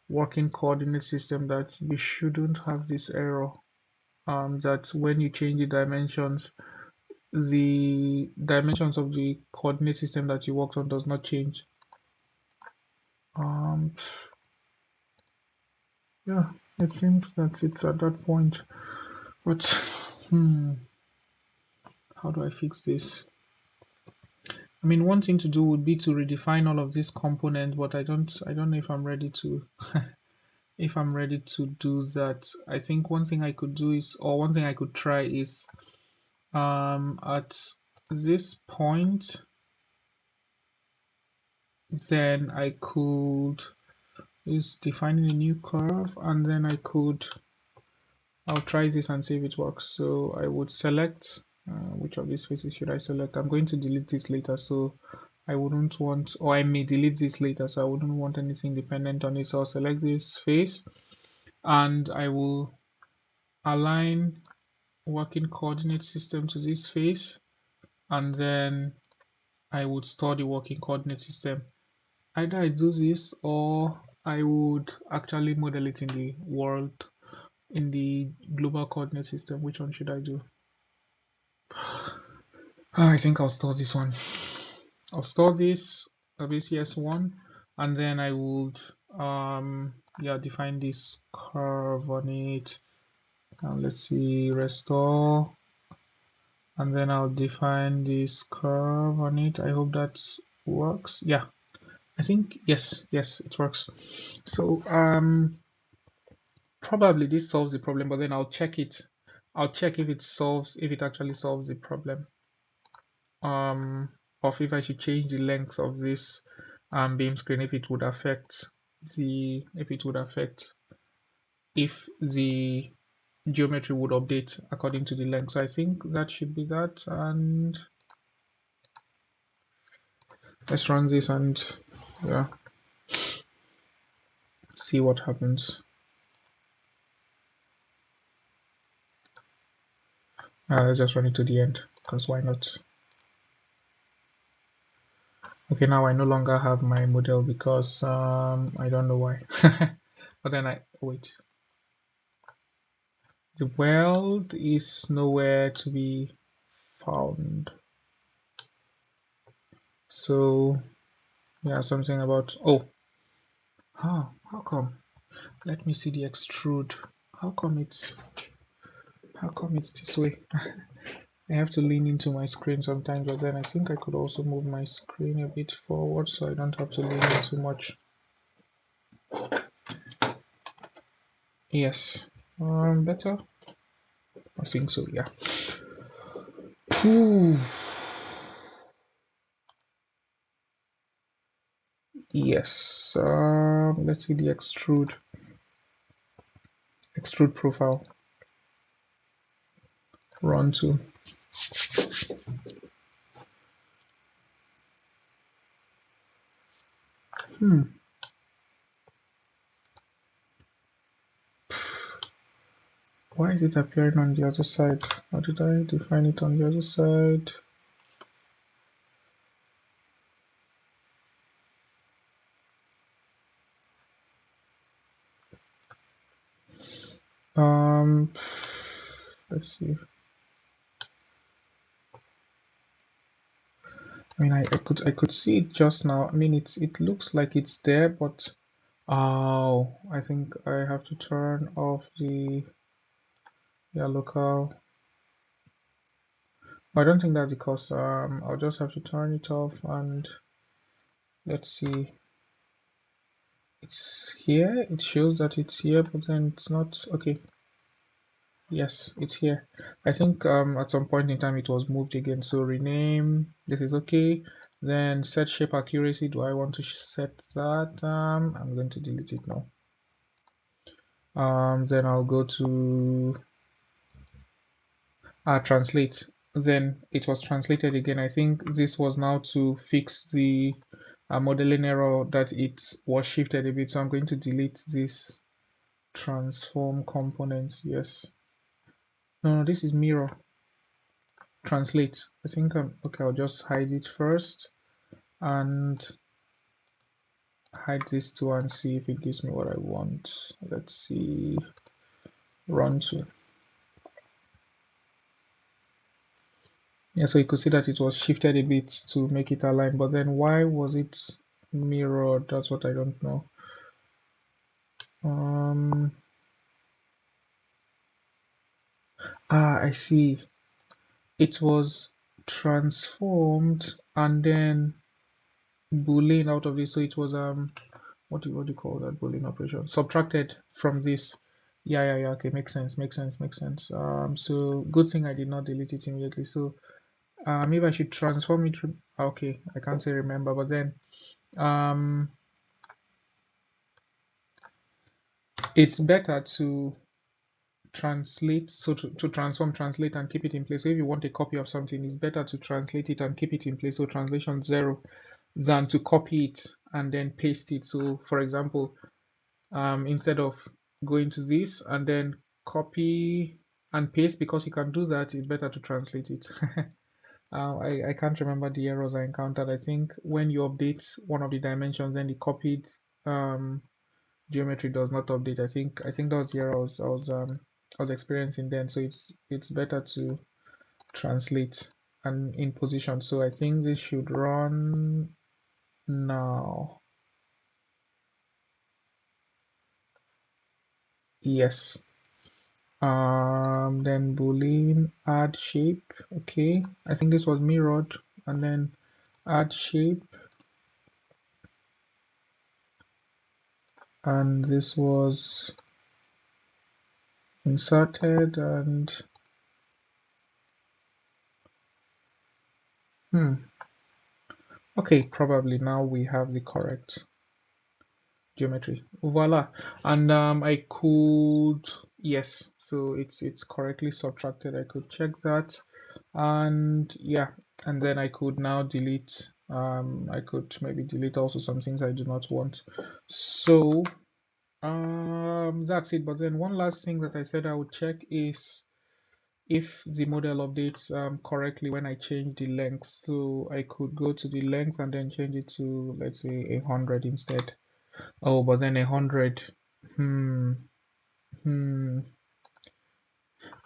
working coordinate system, that you shouldn't have this error. That when you change the dimensions of the coordinate system that you worked on does not change. Yeah, it seems that it's at that point, but how do I fix this? I mean, one thing to do would be to redefine all of these components, but I don't know if I'm ready to if I'm ready to do that. I think one thing I could do is, or one thing I could try is at this point, then I could is defining a new curve, and then I'll try this and see if it works. So I would select which of these faces should I select? I'm going to delete this later, so I wouldn't want, or I may delete this later, so I wouldn't want anything dependent on it. So I'll select this face and I will align working coordinate system to this face, and then I would store the working coordinate system. Either I do this or I would actually model it in the world, in the global coordinate system. Which one should I do? I think I'll store this one. I'll store this WCS1, and then I would yeah, define this curve on it. Let's see, restore, and then I'll define this curve on it. I hope that works. Yeah, I think yes, it works. So probably this solves the problem, but then I'll check it. I'll check if it actually solves the problem. Of if I should change the length of this beam screen, if it would affect if the geometry would update according to the length. So I think that should be that, and let's run this and yeah, see what happens. Let's just run it to the end, because why not? Okay, now I no longer have my model because I don't know why. But then wait. The world is nowhere to be found. So yeah, something about how come? Let me see the extrude. How come it's this way? I have to lean into my screen sometimes, but then I think I could also move my screen a bit forward so I don't have to lean in too much. Yes, better. I think so. Yeah. Ooh. Yes. Let's see the extrude profile. Run to. Why is it appearing on the other side? How did I define it on the other side? Let's see. I mean, I could see it just now. I mean, it looks like it's there, but oh, I think I have to turn off the local. I don't think that's because I'll just have to turn it off and let's see. It's here. It shows that it's here, but then it's not. Okay. Yes, it's here. I think at some point in time it was moved again. So rename. This is okay. Then set shape accuracy. Do I want to set that? I'm going to delete it now. Then I'll go to translate. Then it was translated again. I think this was now to fix the modeling error that it was shifted a bit. So I'm going to delete this transform component. Yes. No, this is mirror. Translate. I think okay. I'll just hide it first and hide this too and see if it gives me what I want. Let's see. Run to. Yeah, so you could see that it was shifted a bit to make it align, but then why was it mirrored? That's what I don't know. I see. It was transformed and then boolean out of this, so it was what do you call that boolean operation? Subtracted from this. Yeah. Okay, makes sense. So good thing I did not delete it immediately. So maybe I should transform it. Okay, I can't say remember, but then it's better to translate, so to transform, translate, and keep it in place. So if you want a copy of something, it's better to translate it and keep it in place. So translation 0. than to copy it and then paste it. So for example, instead of going to this and then copy and paste, because you can do that, it's better to translate it. I can't remember the errors I encountered. I think when you update one of the dimensions, then the copied um, geometry does not update. I think that was the error I was experiencing then. So it's better to translate and in position. So I think this should run now. Yes. Then boolean add shape. Okay, I think this was mirrored, and then add shape, and this was inserted, and okay, probably now we have the correct geometry. Voila. And I could, yes, so it's correctly subtracted. I could check that, and yeah, and then I could now delete. I could maybe delete also some things I do not want. So that's it. But then one last thing that I said I would check is if the model updates correctly when I change the length. So I could go to the length and then change it to, let's say, 100 instead. Oh, but then 100. Hmm. Hmm.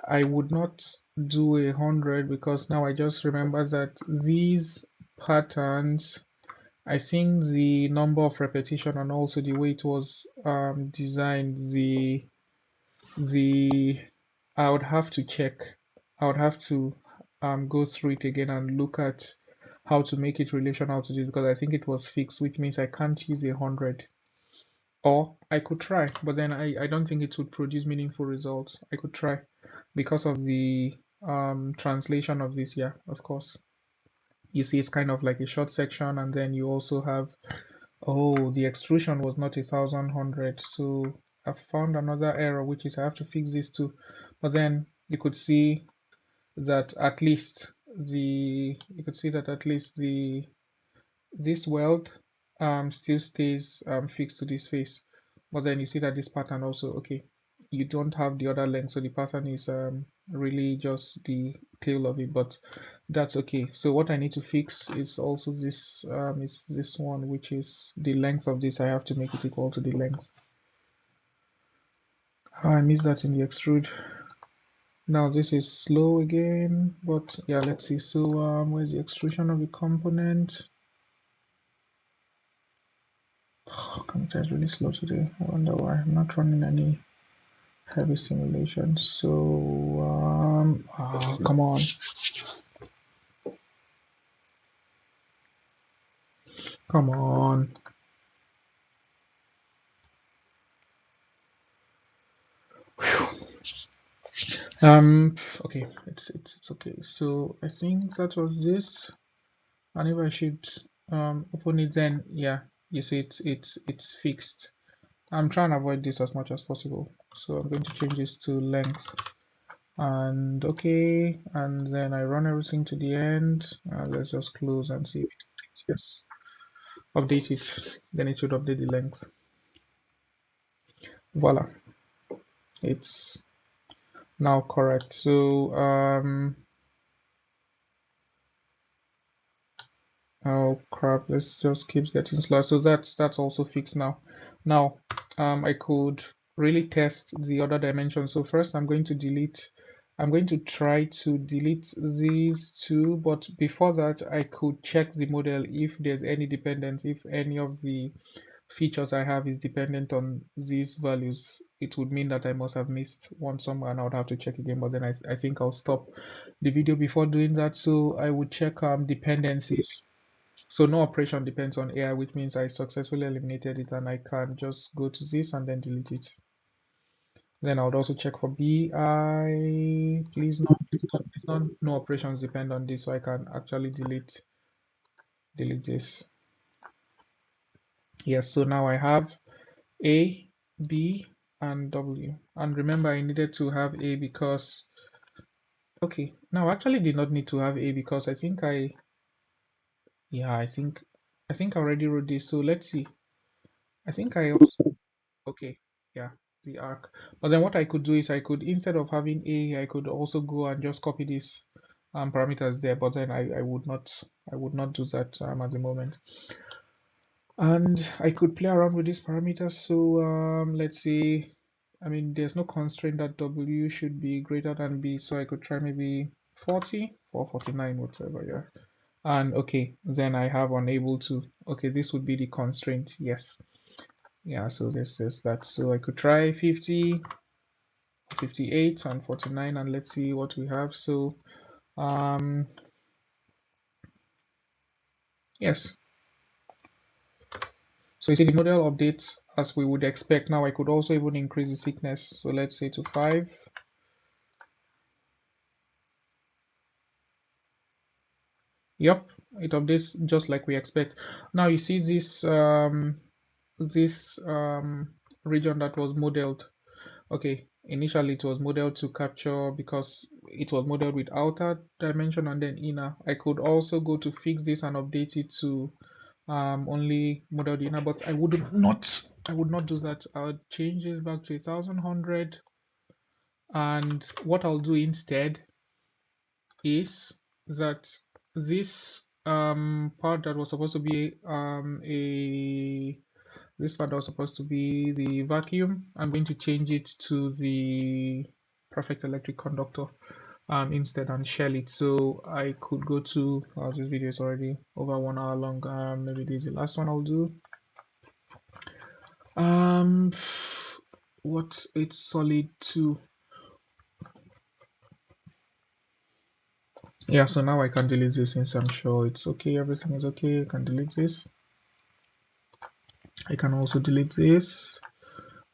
I would not do 100 because now I just remember that these patterns, I think the number of repetition and also the way it was designed, the I would have to check. I would have to go through it again and look at how to make it relational to this because I think it was fixed, which means I can't use 100. Or I could try, but then I don't think it would produce meaningful results. I could try because of the translation of this. Yeah, of course. You see, it's kind of like a short section, and then you also have, oh, the extrusion was not 1,100. So I found another error, which is I have to fix this too. But then you could see that at least the this weld still stays fixed to this face, but then you see that this pattern also, okay, you don't have the other length, so the pattern is really just the tail of it, but that's okay. So what I need to fix is also this one, which is the length of this. I have to make it equal to the length. I missed that in the extrude. Now this is slow again, but yeah, let's see. So where's the extrusion of the component? Computer is really slow today. I wonder why. I'm not running any heavy simulations. So come on, come on. Okay, it's okay. So I think that was this. And if I should open it, then yeah, you see it's fixed. I'm trying to avoid this as much as possible. So I'm going to change this to length. And okay, and then I run everything to the end. Let's just close and see if it updates. Yes, update it. Then it should update the length. Voila, it's now correct. So oh crap, this just keeps getting slow. So that's also fixed now. Now I could really test the other dimensions. So first I'm going to try to delete these two, but before that I could check the model if there's any dependence, if any of the features I have is dependent on these values. It would mean that I must have missed one somewhere and I would have to check again, but then I think I'll stop the video before doing that. So I would check dependencies. So no operation depends on AI, which means I successfully eliminated it and I can just go to this and then delete it. Then I would also check for BI. Please not, no operations depend on this, so I can actually delete this. Yes, so now I have A, B, and W. And remember, I needed to have A because, okay, now I actually did not need to have A because I think yeah, I think I think I already wrote this, so let's see. I think I also, okay, yeah, the arc. But then what I could do is I could, instead of having a, I could also go and just copy these parameters there, but then I would not do that at the moment. And I could play around with these parameters. So let's say, I mean, there's no constraint that W should be greater than B, so I could try maybe 40 or 49, whatever, yeah. And okay, then I have unable to, okay, this would be the constraint, yes. Yeah, so this is that. So I could try 50, 58, and 49, and let's see what we have. So yes. So you see the model updates as we would expect. Now I could also even increase the thickness. So let's say to 5. Yep, it updates just like we expect. Now you see this region that was modeled. Okay, initially it was modeled to capture because it was modeled with outer dimension and then inner. I could also go to fix this and update it to only model the inner, but I would not do that. I'll change this back to 1100, and what I'll do instead is that this part that was supposed to be a this part that was supposed to be the vacuum, I'm going to change it to the perfect electric conductor instead and shell it. So I could go to this video is already over 1 hour long. Maybe this is the last one I'll do. um what, it's solid 2. Yeah, so now I can delete this since I'm sure it's okay, everything is okay. I can delete this. I can also delete this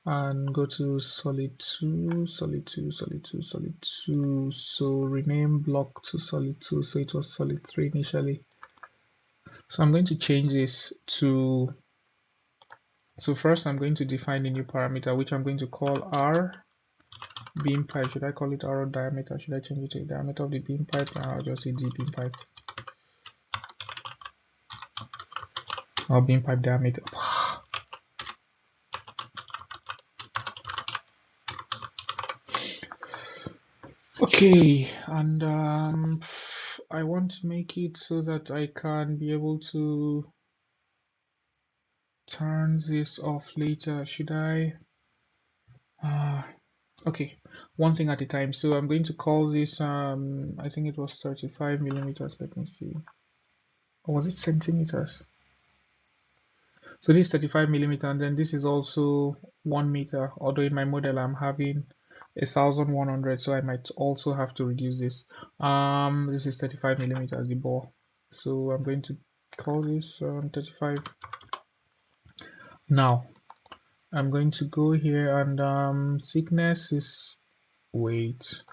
and go to solid 2, solid 2, solid 2, solid 2. So rename block to solid 2. So it was solid 3 initially. So I'm going to change this to, so first I'm going to define a new parameter which I'm going to call R beam pipe. Should I call it R diameter? Should I change it to the diameter of the beam pipe? I'll just say D beam pipe. Or beam pipe diameter. Okay, and I want to make it so that I can be able to turn this off later. Should I? Okay, one thing at a time. So I'm going to call this, I think it was 35 millimeters. Let me see. Or was it centimeters? So this is 35 millimeter, and then this is also 1 meter. Although in my model I'm having 1100, so I might also have to reduce this. This is 35 millimeters, the bore. So I'm going to call this 35. Now I'm going to go here and thickness is, wait,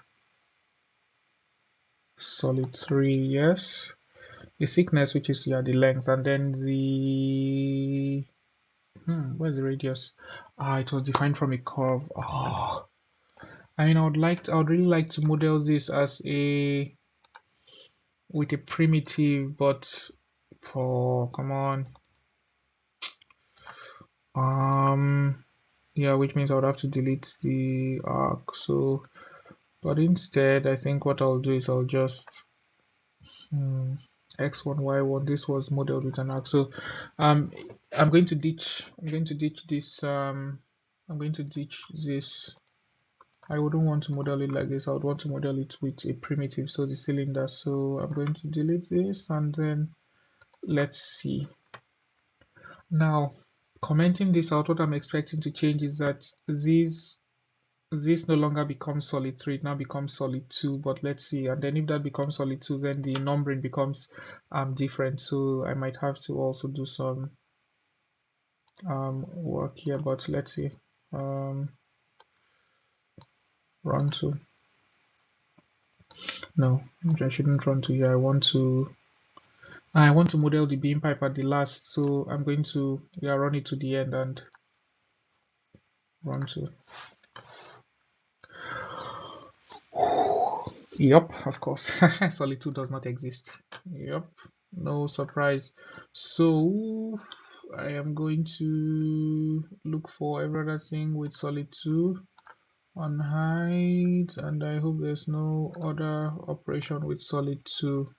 solid 3, yes. The thickness, which is, yeah, the length, and then the where's the radius? It was defined from a curve. I mean, I would really like to model this as a, with a primitive, but for, come on, yeah, which means I would have to delete the arc. So, but instead, I think what I'll do is I'll just x1 y1. This was modeled with an arc. So I'm going to ditch this. I'm going to ditch this. I wouldn't want to model it like this. I would want to model it with a primitive, so the cylinder. So I'm going to delete this, and then let's see. Now, commenting this out, what I'm expecting to change is that this no longer becomes solid 3, it now becomes solid 2. But let's see, and then if that becomes solid 2, then the numbering becomes different. So I might have to also do some work here, but let's see. Run to, no, I shouldn't run to here. I want to model the beam pipe at the last, so I'm going to, yeah, run it to the end and run to. Yep, of course. Solid 2 does not exist. Yep. no surprise. So I am going to look for every other thing with solid 2 on height, and I hope there's no other operation with solid 2.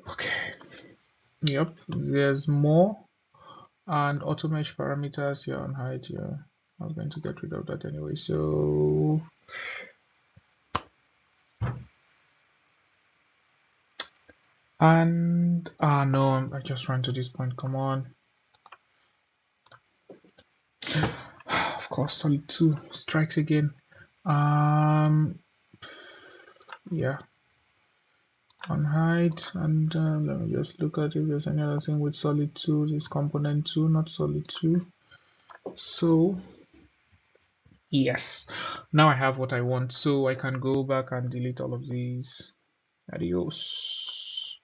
Okay, yep, there's more, and auto mesh parameters here on height. Yeah, I was going to get rid of that anyway. So and no, I just ran to this point. Come on. Of course, solid 2 strikes again. Yeah, on height, and let me just look at if there's any other thing with solid 2. This component 2, not solid 2. So yes, now I have what I want, so I can go back and delete all of these. Adios.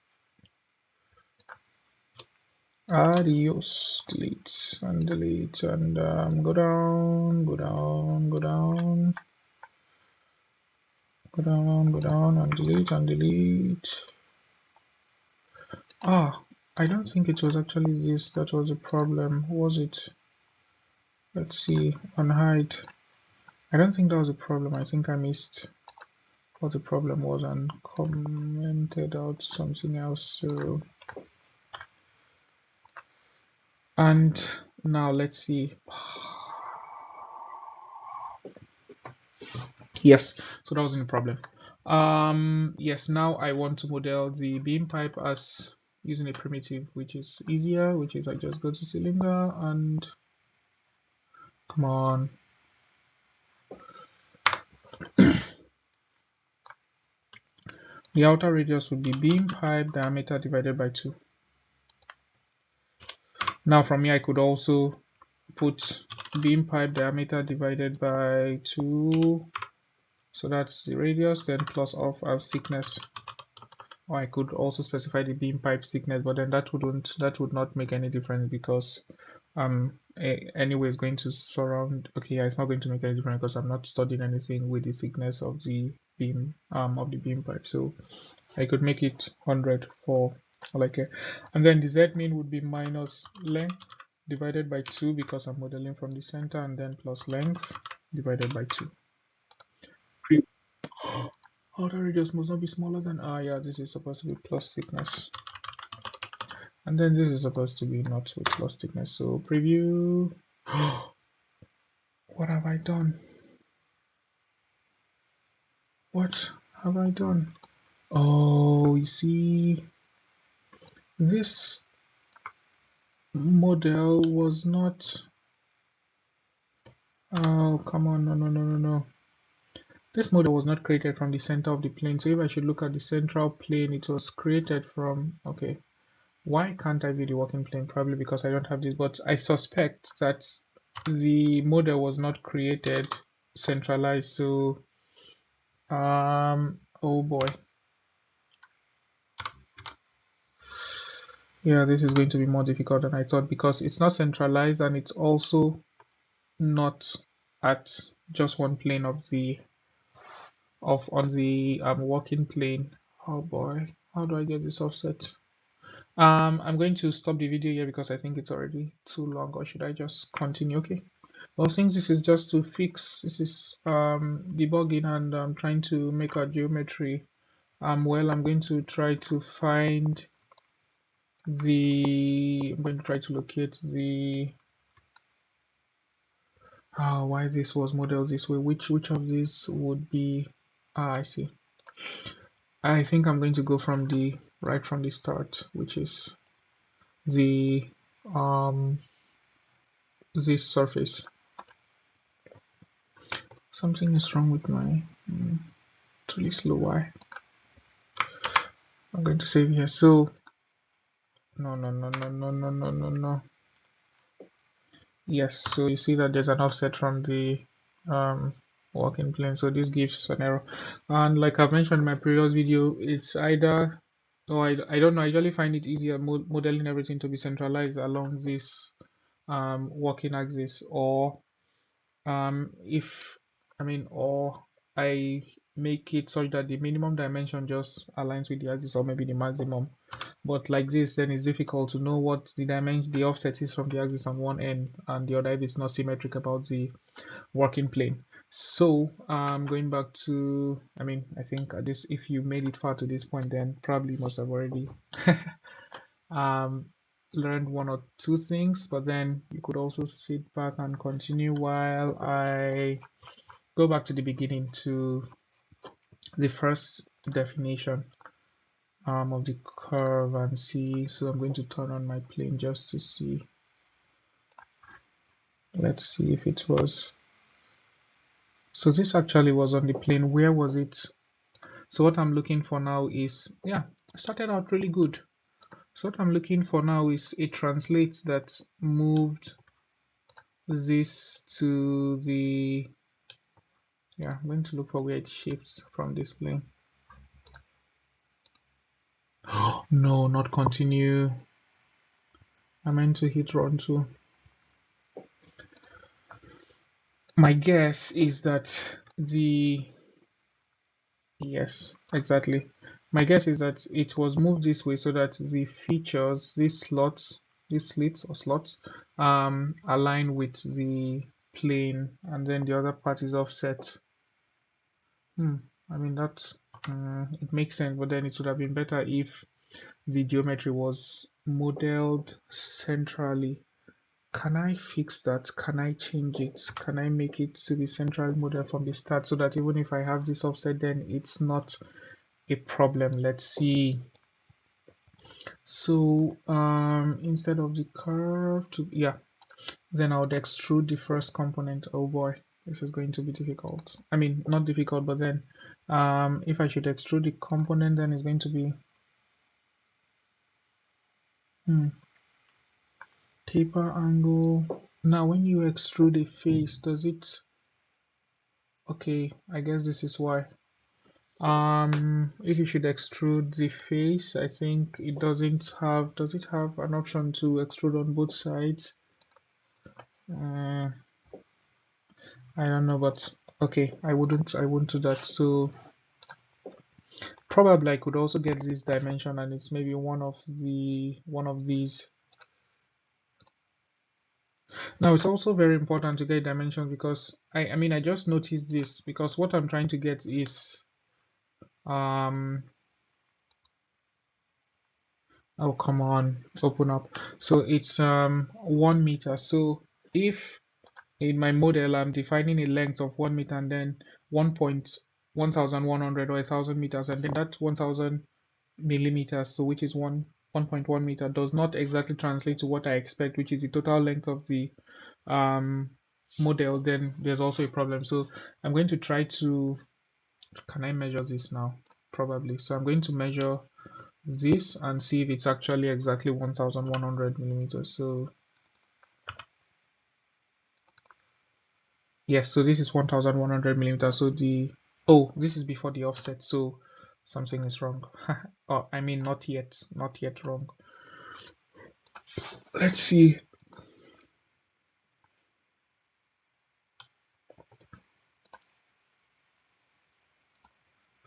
Adios. Delete and delete, and go down, go down, go down, go down, go down, and delete and delete. I don't think it was actually this that was a problem, was it? Let's see, on height. I don't think that was a problem. I think I missed what the problem was and commented out something else. So, and now let's see. Yes, so that wasn't a problem. Yes, now I want to model the beam pipe as using a primitive, which is easier, which is I just go to cylinder and come on. The outer radius would be beam pipe diameter divided by 2. Now from here I could also put beam pipe diameter divided by 2, so that's the radius, then plus of our thickness. Or I could also specify the beam pipe thickness, but then that would not make any difference because anyway it's going to surround. Okay, yeah, it's not going to make any difference because I'm not studying anything with the thickness of the beam pipe. So I could make it 100 for like a, and then the z mean would be minus length divided by 2 because I'm modeling from the center, and then plus length divided by 2. Outer radius must not be smaller than yeah, this is supposed to be plus thickness, and then this is supposed to be not with plus thickness. So preview. What have I done? What have I done? Oh, you see, this model was not. Oh, come on, no, no, no, no, no. This model was not created from the center of the plane. So if I should look at the central plane, it was created from, okay. Why can't I view the working plane? Probably because I don't have this, but I suspect that the model was not created centralized. So, oh boy. Yeah, this is going to be more difficult than I thought because it's not centralized and it's also not at just one plane of the on the working plane. Oh boy, how do I get this offset? I'm going to stop the video here because I think it's already too long, or should I just continue? Okay. Well, since this is just to fix, this is debugging and trying to make our geometry. Well, I'm going to try to find I'm going to try to locate the why this was modeled this way. Which of these would be? I see. I think I'm going to go from the right from the start, which is the this surface. Something is wrong with my it's really slow. Why? I'm going to save here. So no, no, no, no, no, no, no, no, no. Yes, so you see that there's an offset from the working plane, so this gives an error. And like I've mentioned in my previous video, it's either, or I don't know, I usually find it easier modeling everything to be centralized along this working axis, or if I mean, or I make it such that the minimum dimension just aligns with the axis, or maybe the maximum. But like this, then it's difficult to know what the dimension, the offset is from the axis on one end and the other if it's not symmetric about the working plane. So going back to, I mean, I think this, if you made it far to this point, then probably must have already um, learned one or two things, but then you could also sit back and continue while I go back to the beginning to the first definition of the curve and see. So I'm going to turn on my plane just to see. Let's see if it was. So this actually was on the plane. Where was it? So what I'm looking for now is, yeah, it started out really good. So what I'm looking for now is a translate that moved this to the, yeah, I'm going to look for where it shifts from this plane. No, not continue. I meant to hit run too. My guess is that the, yes, exactly. My guess is that it was moved this way so that the features, these slots, these slits or slots, align with the plane, and then the other part is offset. I mean that it makes sense, but then it would have been better if the geometry was modeled centrally. Can I fix that? Can I change it? Can I make it to be central model from the start so that even if I have this offset, then it's not a problem? Let's see. So instead of the curve to, yeah, then I would extrude the first component. Oh boy, this is going to be difficult. I mean, not difficult, but then if I should extrude the component, then it's going to be taper angle. Now, when you extrude a face, does it? Okay, I guess this is why. If you should extrude the face, I think it doesn't have. Does it have an option to extrude on both sides? I don't know, but okay, I won't do that. So probably I could also get this dimension, and it's maybe one of these. Now it's also very important to get dimension because I mean I just noticed this because what I'm trying to get is oh come on, open up. So it's 1 meter. So if in my model I'm defining a length of 1 meter and then 1,100 or 1,000 meters, and then that 1,000 millimeters, so which is 1.1 meter, does not exactly translate to what I expect, which is the total length of the um, model, then there's also a problem. So I'm going to try to, can I measure this now? Probably. So I'm going to measure this and see if it's actually exactly 1,100 millimeters. So yes, so this is 1,100 millimeters. So the, oh, this is before the offset, so something is wrong. Oh, I mean, not yet wrong. Let's see.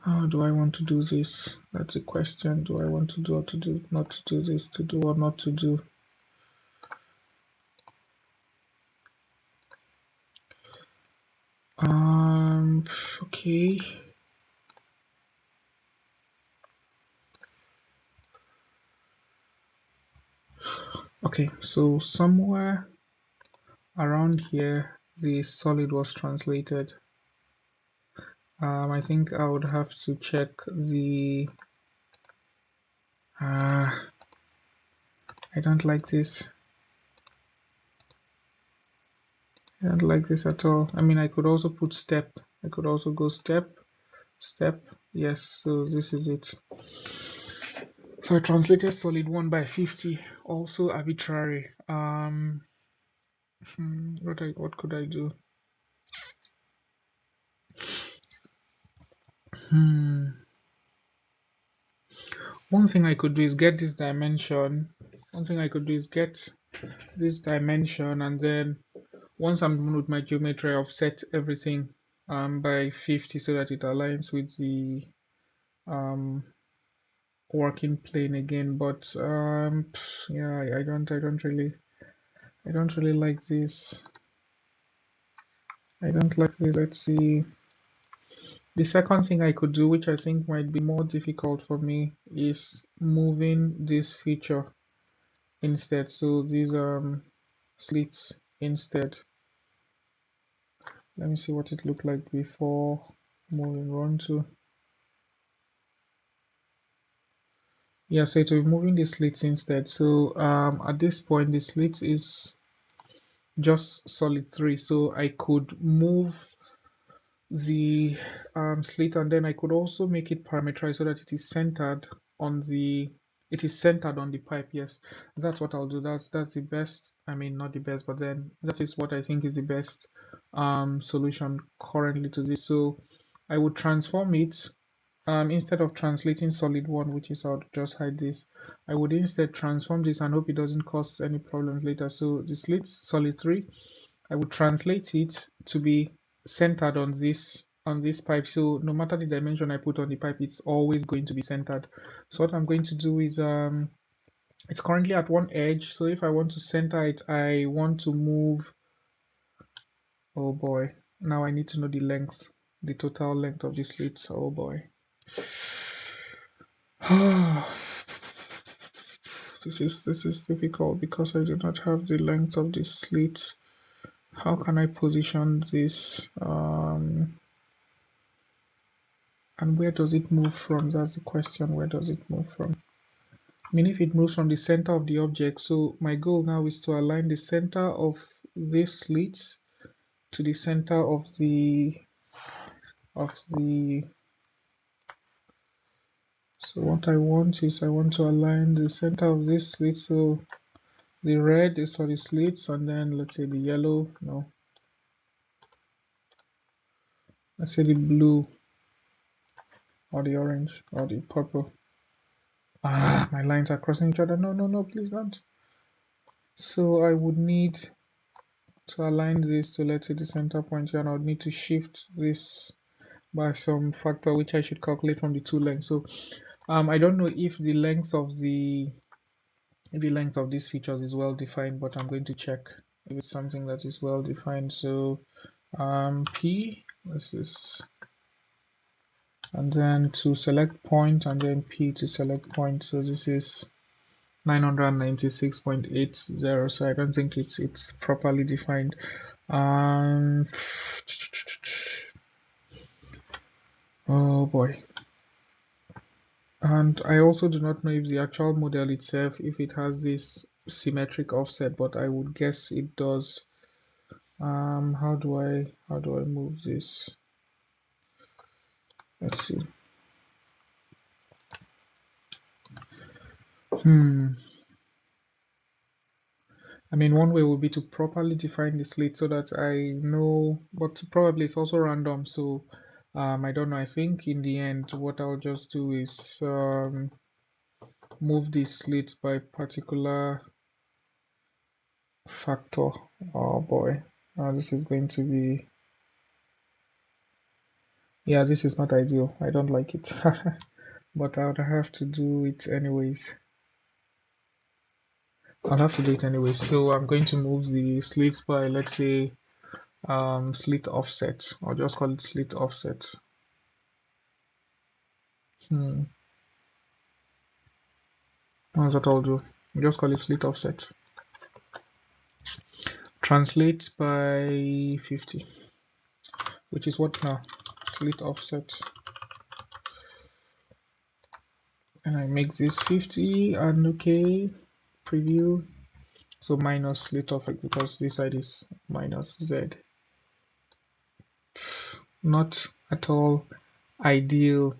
How do I want to do this? That's a question. Do I want to do or to do not to do this, to do or not to do? Um, okay. Okay, so somewhere around here the solid was translated. I think I would have to check the I don't like this. I don't like this at all. I mean, I could also put step. I could also go step, step. Yes, so this is it. So I translated solid 1 by 50, also arbitrary. What could I do? One thing I could do is get this dimension. One thing I could do is get this dimension, and then once I'm done with my geometry, I'll set everything by 50 so that it aligns with the working plane again, but yeah, I don't really like this. I don't like this. Let's see. The second thing I could do, which I think might be more difficult for me, is moving this feature instead. So these slits instead. Let me see what it looked like before moving on to. Yeah, so it will be moving the slits instead. So at this point, the slit is just solid 3. So I could move the slit, and then I could also make it parameterized so that it is centered on the pipe. Yes, that's what I'll do. That's the best. I mean, not the best, but then that is what I think is the best solution currently to this. So I would transform it. Instead of translating solid 1, which is, I'll just hide this, I would instead transform this and hope it doesn't cause any problems later. So the slit solid 3, I would translate it to be centered on this pipe. So no matter the dimension I put on the pipe, it's always going to be centered. So what I'm going to do is it's currently at one edge. So if I want to center it, I want to move. Oh boy! Now I need to know the length, the total length of the slits. Oh boy! This is difficult because I do not have the length of the slits. How can I position this? And where does it move from? That's the question. Where does it move from? I mean, if it moves from the center of the object, so my goal now is to align the center of this slit to the center of the. So what I want is I want to align the center of this slit. So the red is for the slits, and then let's say the yellow. No, let's say the blue or the orange or the purple. Ah, my lines are crossing each other. No, no, no, please don't. So I would need to align this to, let's say, the center point here, and I would need to shift this by some factor which I should calculate from the two lengths. So I don't know if the length of these features is well defined, but I'm going to check if it's something that is well defined. So P, this is, and then to select point, and then P to select point. So this is 996.80. So I don't think it's properly defined. Oh boy. And I also do not know if the actual model itself, if it has this symmetric offset, but I would guess it does. How do I move this? Let's see. I mean, one way would be to properly define the slit so that I know, but probably it's also random. So I don't know. I think in the end, what I'll just do is move the slits by particular factor. Oh boy, this is going to be, yeah, this is not ideal. I don't like it, but I would have to do it anyways. I'll have to do it anyways. So I'm going to move the slits by, let's say, slit offset. I'll just call it slit offset. That's what I'll do. Just call it slit offset. Translate by 50, which is what now? Slit offset. And I make this 50 and okay, preview. So minus slit offset because this side is minus Z. Not at all ideal.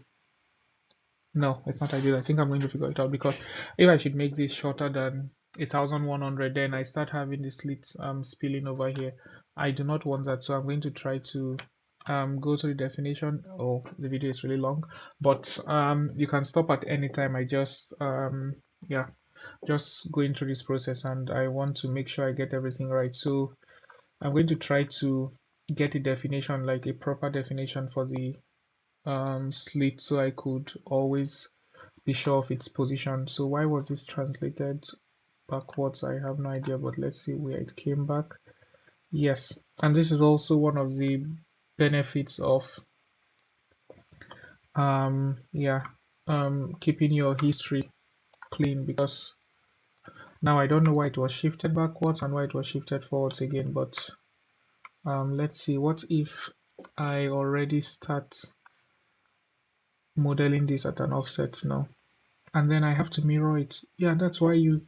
No, it's not ideal. I think I'm going to figure it out because if I should make this shorter than 1100, then I start having the slits spilling over here. I do not want that, so I'm going to try to go to the definition. Oh, the video is really long, but you can stop at any time. I just yeah, just going through this process, and I want to make sure I get everything right. So I'm going to try to get a definition, like a proper definition for the slit, so I could always be sure of its position. So why was this translated backwards? I have no idea, but let's see where it came back. Yes, and this is also one of the benefits of yeah, keeping your history clean, because now I don't know why it was shifted backwards and why it was shifted forwards again, but let's see. What if I already start modeling this at an offset now, and then I have to mirror it? Yeah, that's why you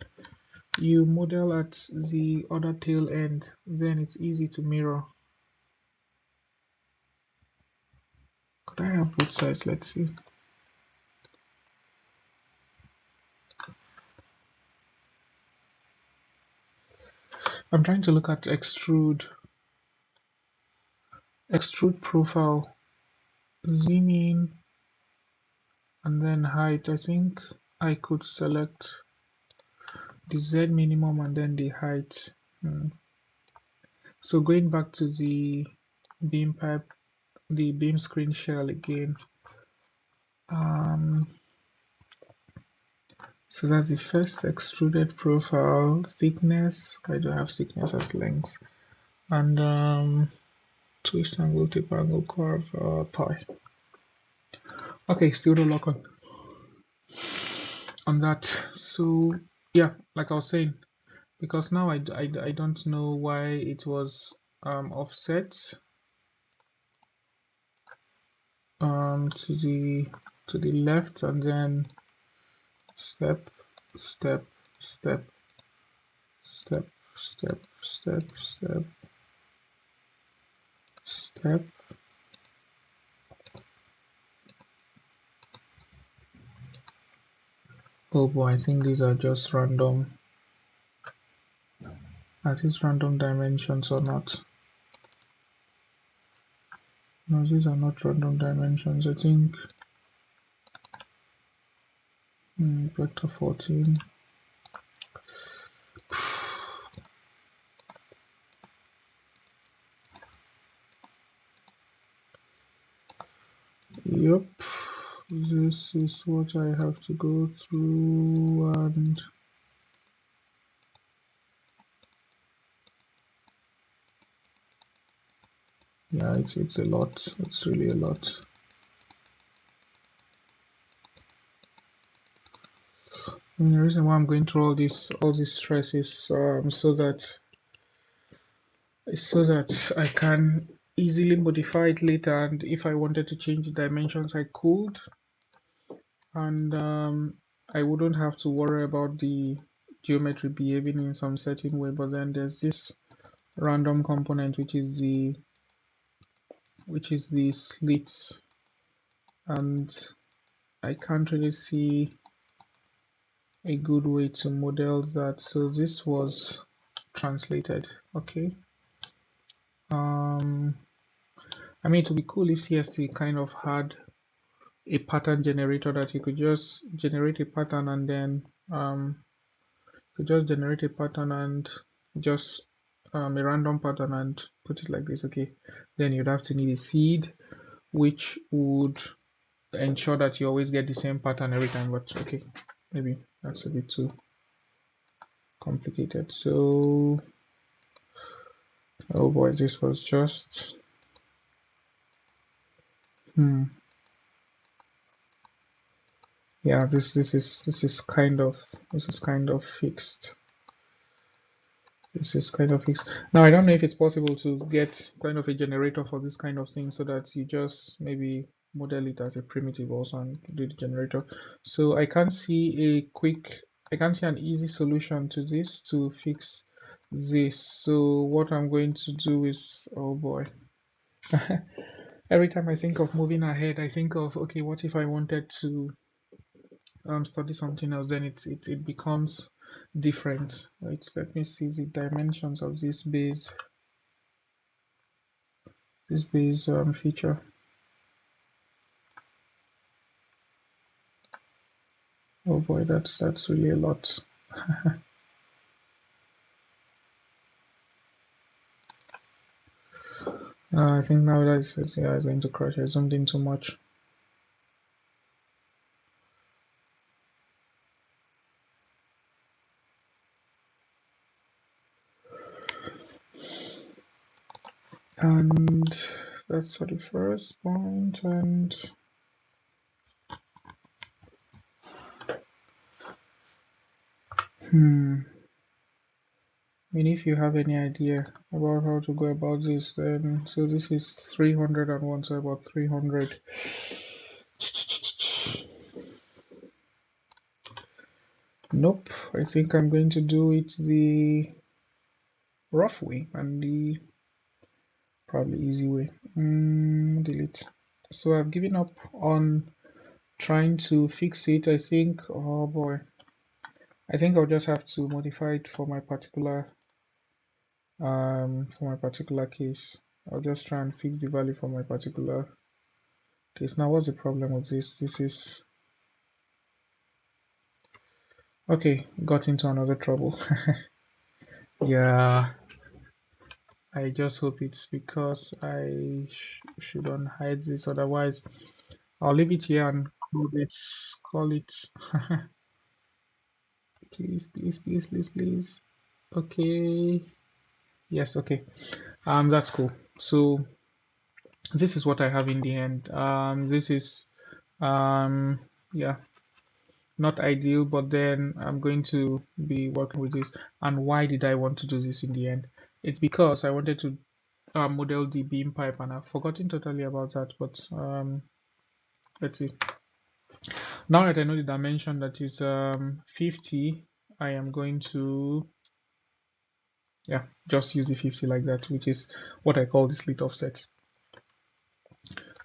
model at the other tail end, then it's easy to mirror. Could I have both sides? Let's see. I'm trying to look at extrude profile, zoom in, and then height. I think I could select the Z minimum and then the height. So going back to the beam pipe, the Beamscreen shell again. So that's the first extruded profile. Thickness, I don't have thickness as length. And twist angle, tip angle, curve, pi. Okay, still the lock on that. So yeah, like I was saying, because now I don't know why it was offset to the left, and then step, step, step, step, step, step, step, step. Oh boy, I think these are just random. Are these random dimensions or not? No, these are not random dimensions. I think vector 14. Yep, this is what I have to go through, and yeah, it's a lot. It's really a lot. And the reason why I'm going through all this stress is so that I can easily modify it later, and if I wanted to change the dimensions, I could, and I wouldn't have to worry about the geometry behaving in some certain way. But then there's this random component, which is the slits, and I can't really see a good way to model that. So this was translated. Okay. I mean, it would be cool if CST kind of had a pattern generator that you could just generate a pattern, and then could just generate a pattern and just a random pattern and put it like this. Okay, then you'd have to need a seed, which would ensure that you always get the same pattern every time. But okay, maybe that's a bit too complicated. So, oh boy, this was just yeah, this is kind of fixed. This is kind of fixed. Now I don't know if it's possible to get kind of a generator for this kind of thing, so that you just maybe model it as a primitive also and do the generator. So I can't see an easy solution to this to fix this. So what I'm going to do is, oh boy. Every time I think of moving ahead, I think of, okay, what if I wanted to study something else? Then it becomes different. Right, let me see the dimensions of this base feature. Oh boy, that's really a lot. I think now that it's going to crash. I zoomed in too much. And that's for the first point. And I mean, if you have any idea about how to go about this, then so this is 301, so about 300. Nope, I think I'm going to do it the rough way and the probably easy way. Delete. So I've given up on trying to fix it. I think, oh boy, I think I'll just have to modify it for my particular case. I'll just try and fix the value for my particular case. Now, what's the problem with this? This is okay. Got into another trouble. Yeah, I just hope it's because I shouldn't hide this. Otherwise, I'll leave it here and call it. Please, please, please, please, please. Okay. Yes. Okay. That's cool. So this is what I have in the end. This is yeah, not ideal, but then I'm going to be working with this. And why did I want to do this in the end? It's because I wanted to model the beam pipe, and I've forgotten totally about that. But let's see. Now that I know the dimension that is 50, I am going to just use the 50 like that, which is what I call the slit offset.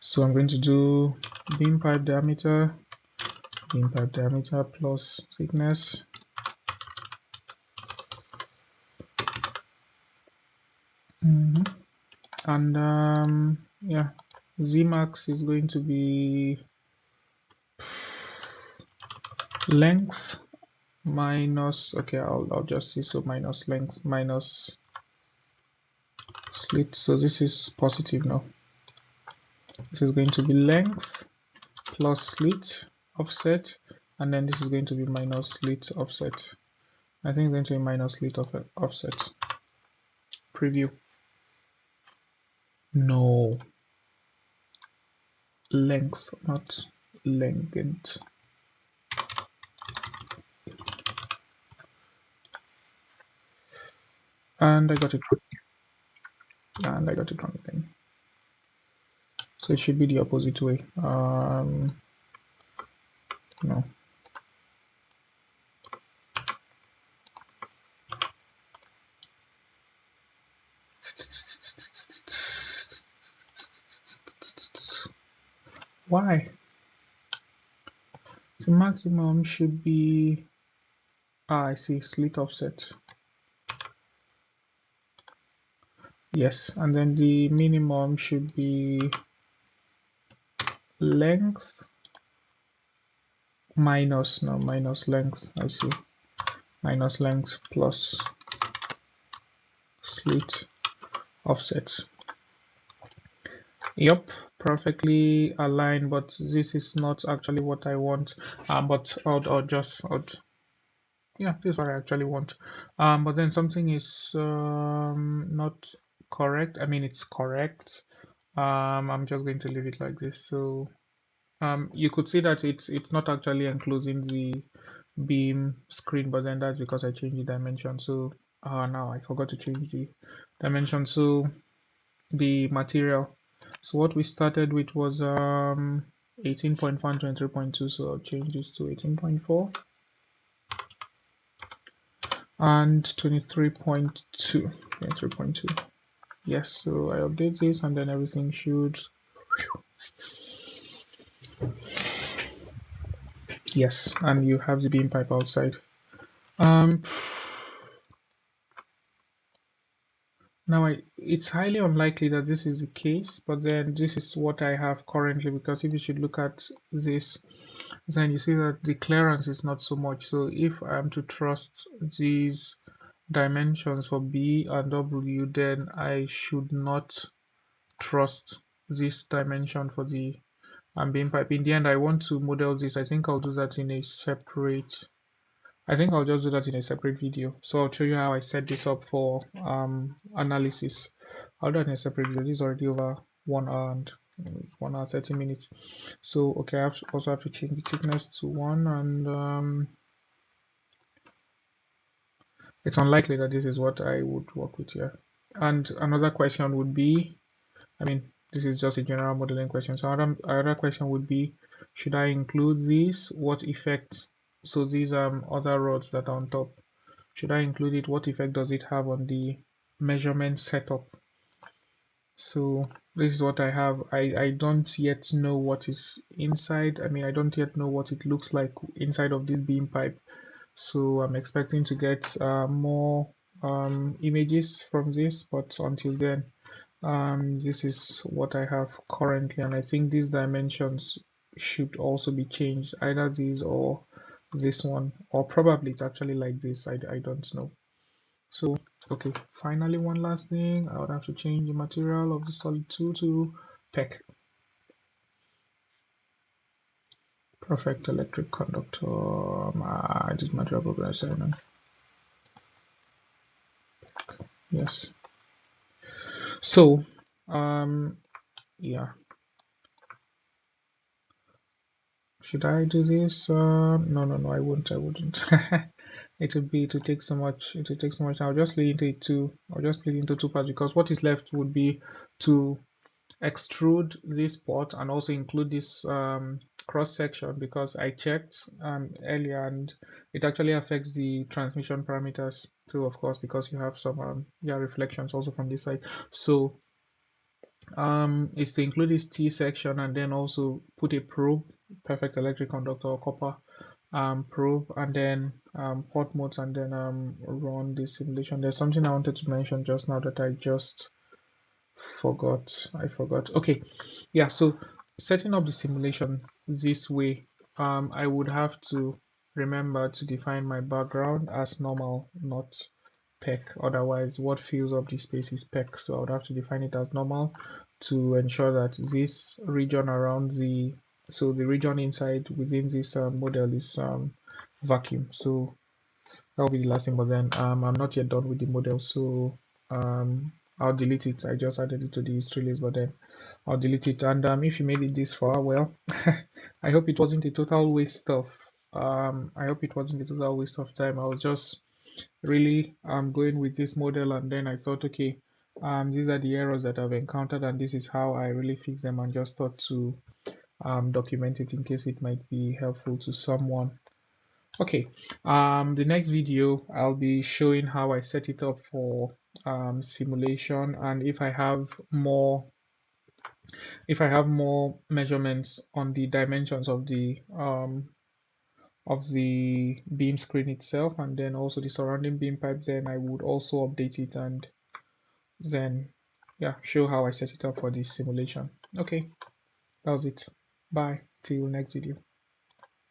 So I'm going to do beam pipe diameter plus thickness. And yeah, Zmax is going to be length minus, okay, I'll just say so, minus length minus slit. So this is positive now. This is going to be length plus slit offset, and then this is going to be minus slit offset. I think it's going to be minus slit offset. Preview. No, length, not length. And I got it wrong again. So it should be the opposite way. No. Why? The maximum should be, I see, slit offset. Yes, and then the minimum should be length minus length. I see, minus length plus slit offset. Yep, perfectly aligned, but this is not actually what I want. But yeah, this is what I actually want. But then something is not correct. I mean, it's correct. I'm just going to leave it like this. So you could see that it's not actually enclosing the beam screen, but then that's because I changed the dimension. So now I forgot to change the dimension. So the material. So what we started with was 18.1, 23.2. So I'll change this to 18.4 and 23.2. 23.2. Yes, so I update this and then everything should. Yes, and you have the beam pipe outside. Now it's highly unlikely that this is the case, but then this is what I have currently, because if you should look at this, then you see that the clearance is not so much. So if I'm to trust these dimensions for B and W, then I should not trust this dimension for the beam pipe. In the end, I want to model this. I think I'll do that in a separate, I think I'll just do that in a separate video. So I'll show you how I set this up for analysis. I'll do it in a separate video. This is already over 1 hour and 1 hour 30 minutes. So okay, I also have to change the thickness to 1, and it's unlikely that this is what I would work with here. And another question would be, I mean, this is just a general modeling question. So another question would be, should I include this? What effect? So these other rods that are on top, should I include it? What effect does it have on the measurement setup? So this is what I have. I don't yet know what is inside. I mean, I don't yet know what it looks like inside of this beam pipe. So I'm expecting to get more images from this, but until then, this is what I have currently, and I think these dimensions should also be changed, either these or this one, or probably it's actually like this. I don't know. So okay, finally, one last thing, I would have to change the material of the solid 2 to PEC, perfect electric conductor. I did material program assignment. Yes. So yeah, should I do this? No, I wouldn't. It would take so much. It would take so much. I'll just split into it two. I'll just split into two parts, because what is left would be to extrude this part and also include this cross section, because I checked earlier, and it actually affects the transmission parameters too, of course, because you have some yeah, reflections also from this side. So is to include this T section and then also put a probe, perfect electric conductor or copper probe, and then port modes, and then run the simulation. There's something I wanted to mention just now that I just forgot. I forgot. Okay, yeah. So setting up the simulation this way, I would have to remember to define my background as normal, not PEC. Otherwise, what fills up the space is PEC. So I would have to define it as normal to ensure that this region around the region inside within this model is vacuum. So that will be the last thing. But then I'm not yet done with the model, so I'll delete it. I just added it to the history list, but then I'll delete it. And if you made it this far, well, I hope it wasn't a total waste of I hope it wasn't a total waste of time. I was just really going with this model, and then I thought, okay, these are the errors that I've encountered, and this is how I really fix them, and just thought to document it in case it might be helpful to someone. Okay, the next video I'll be showing how I set it up for simulation, and if I have more measurements on the dimensions of the beam screen itself, and then also the surrounding beam pipe, then I would also update it, and then yeah, show how I set it up for this simulation. Okay, that was it. Bye, till next video.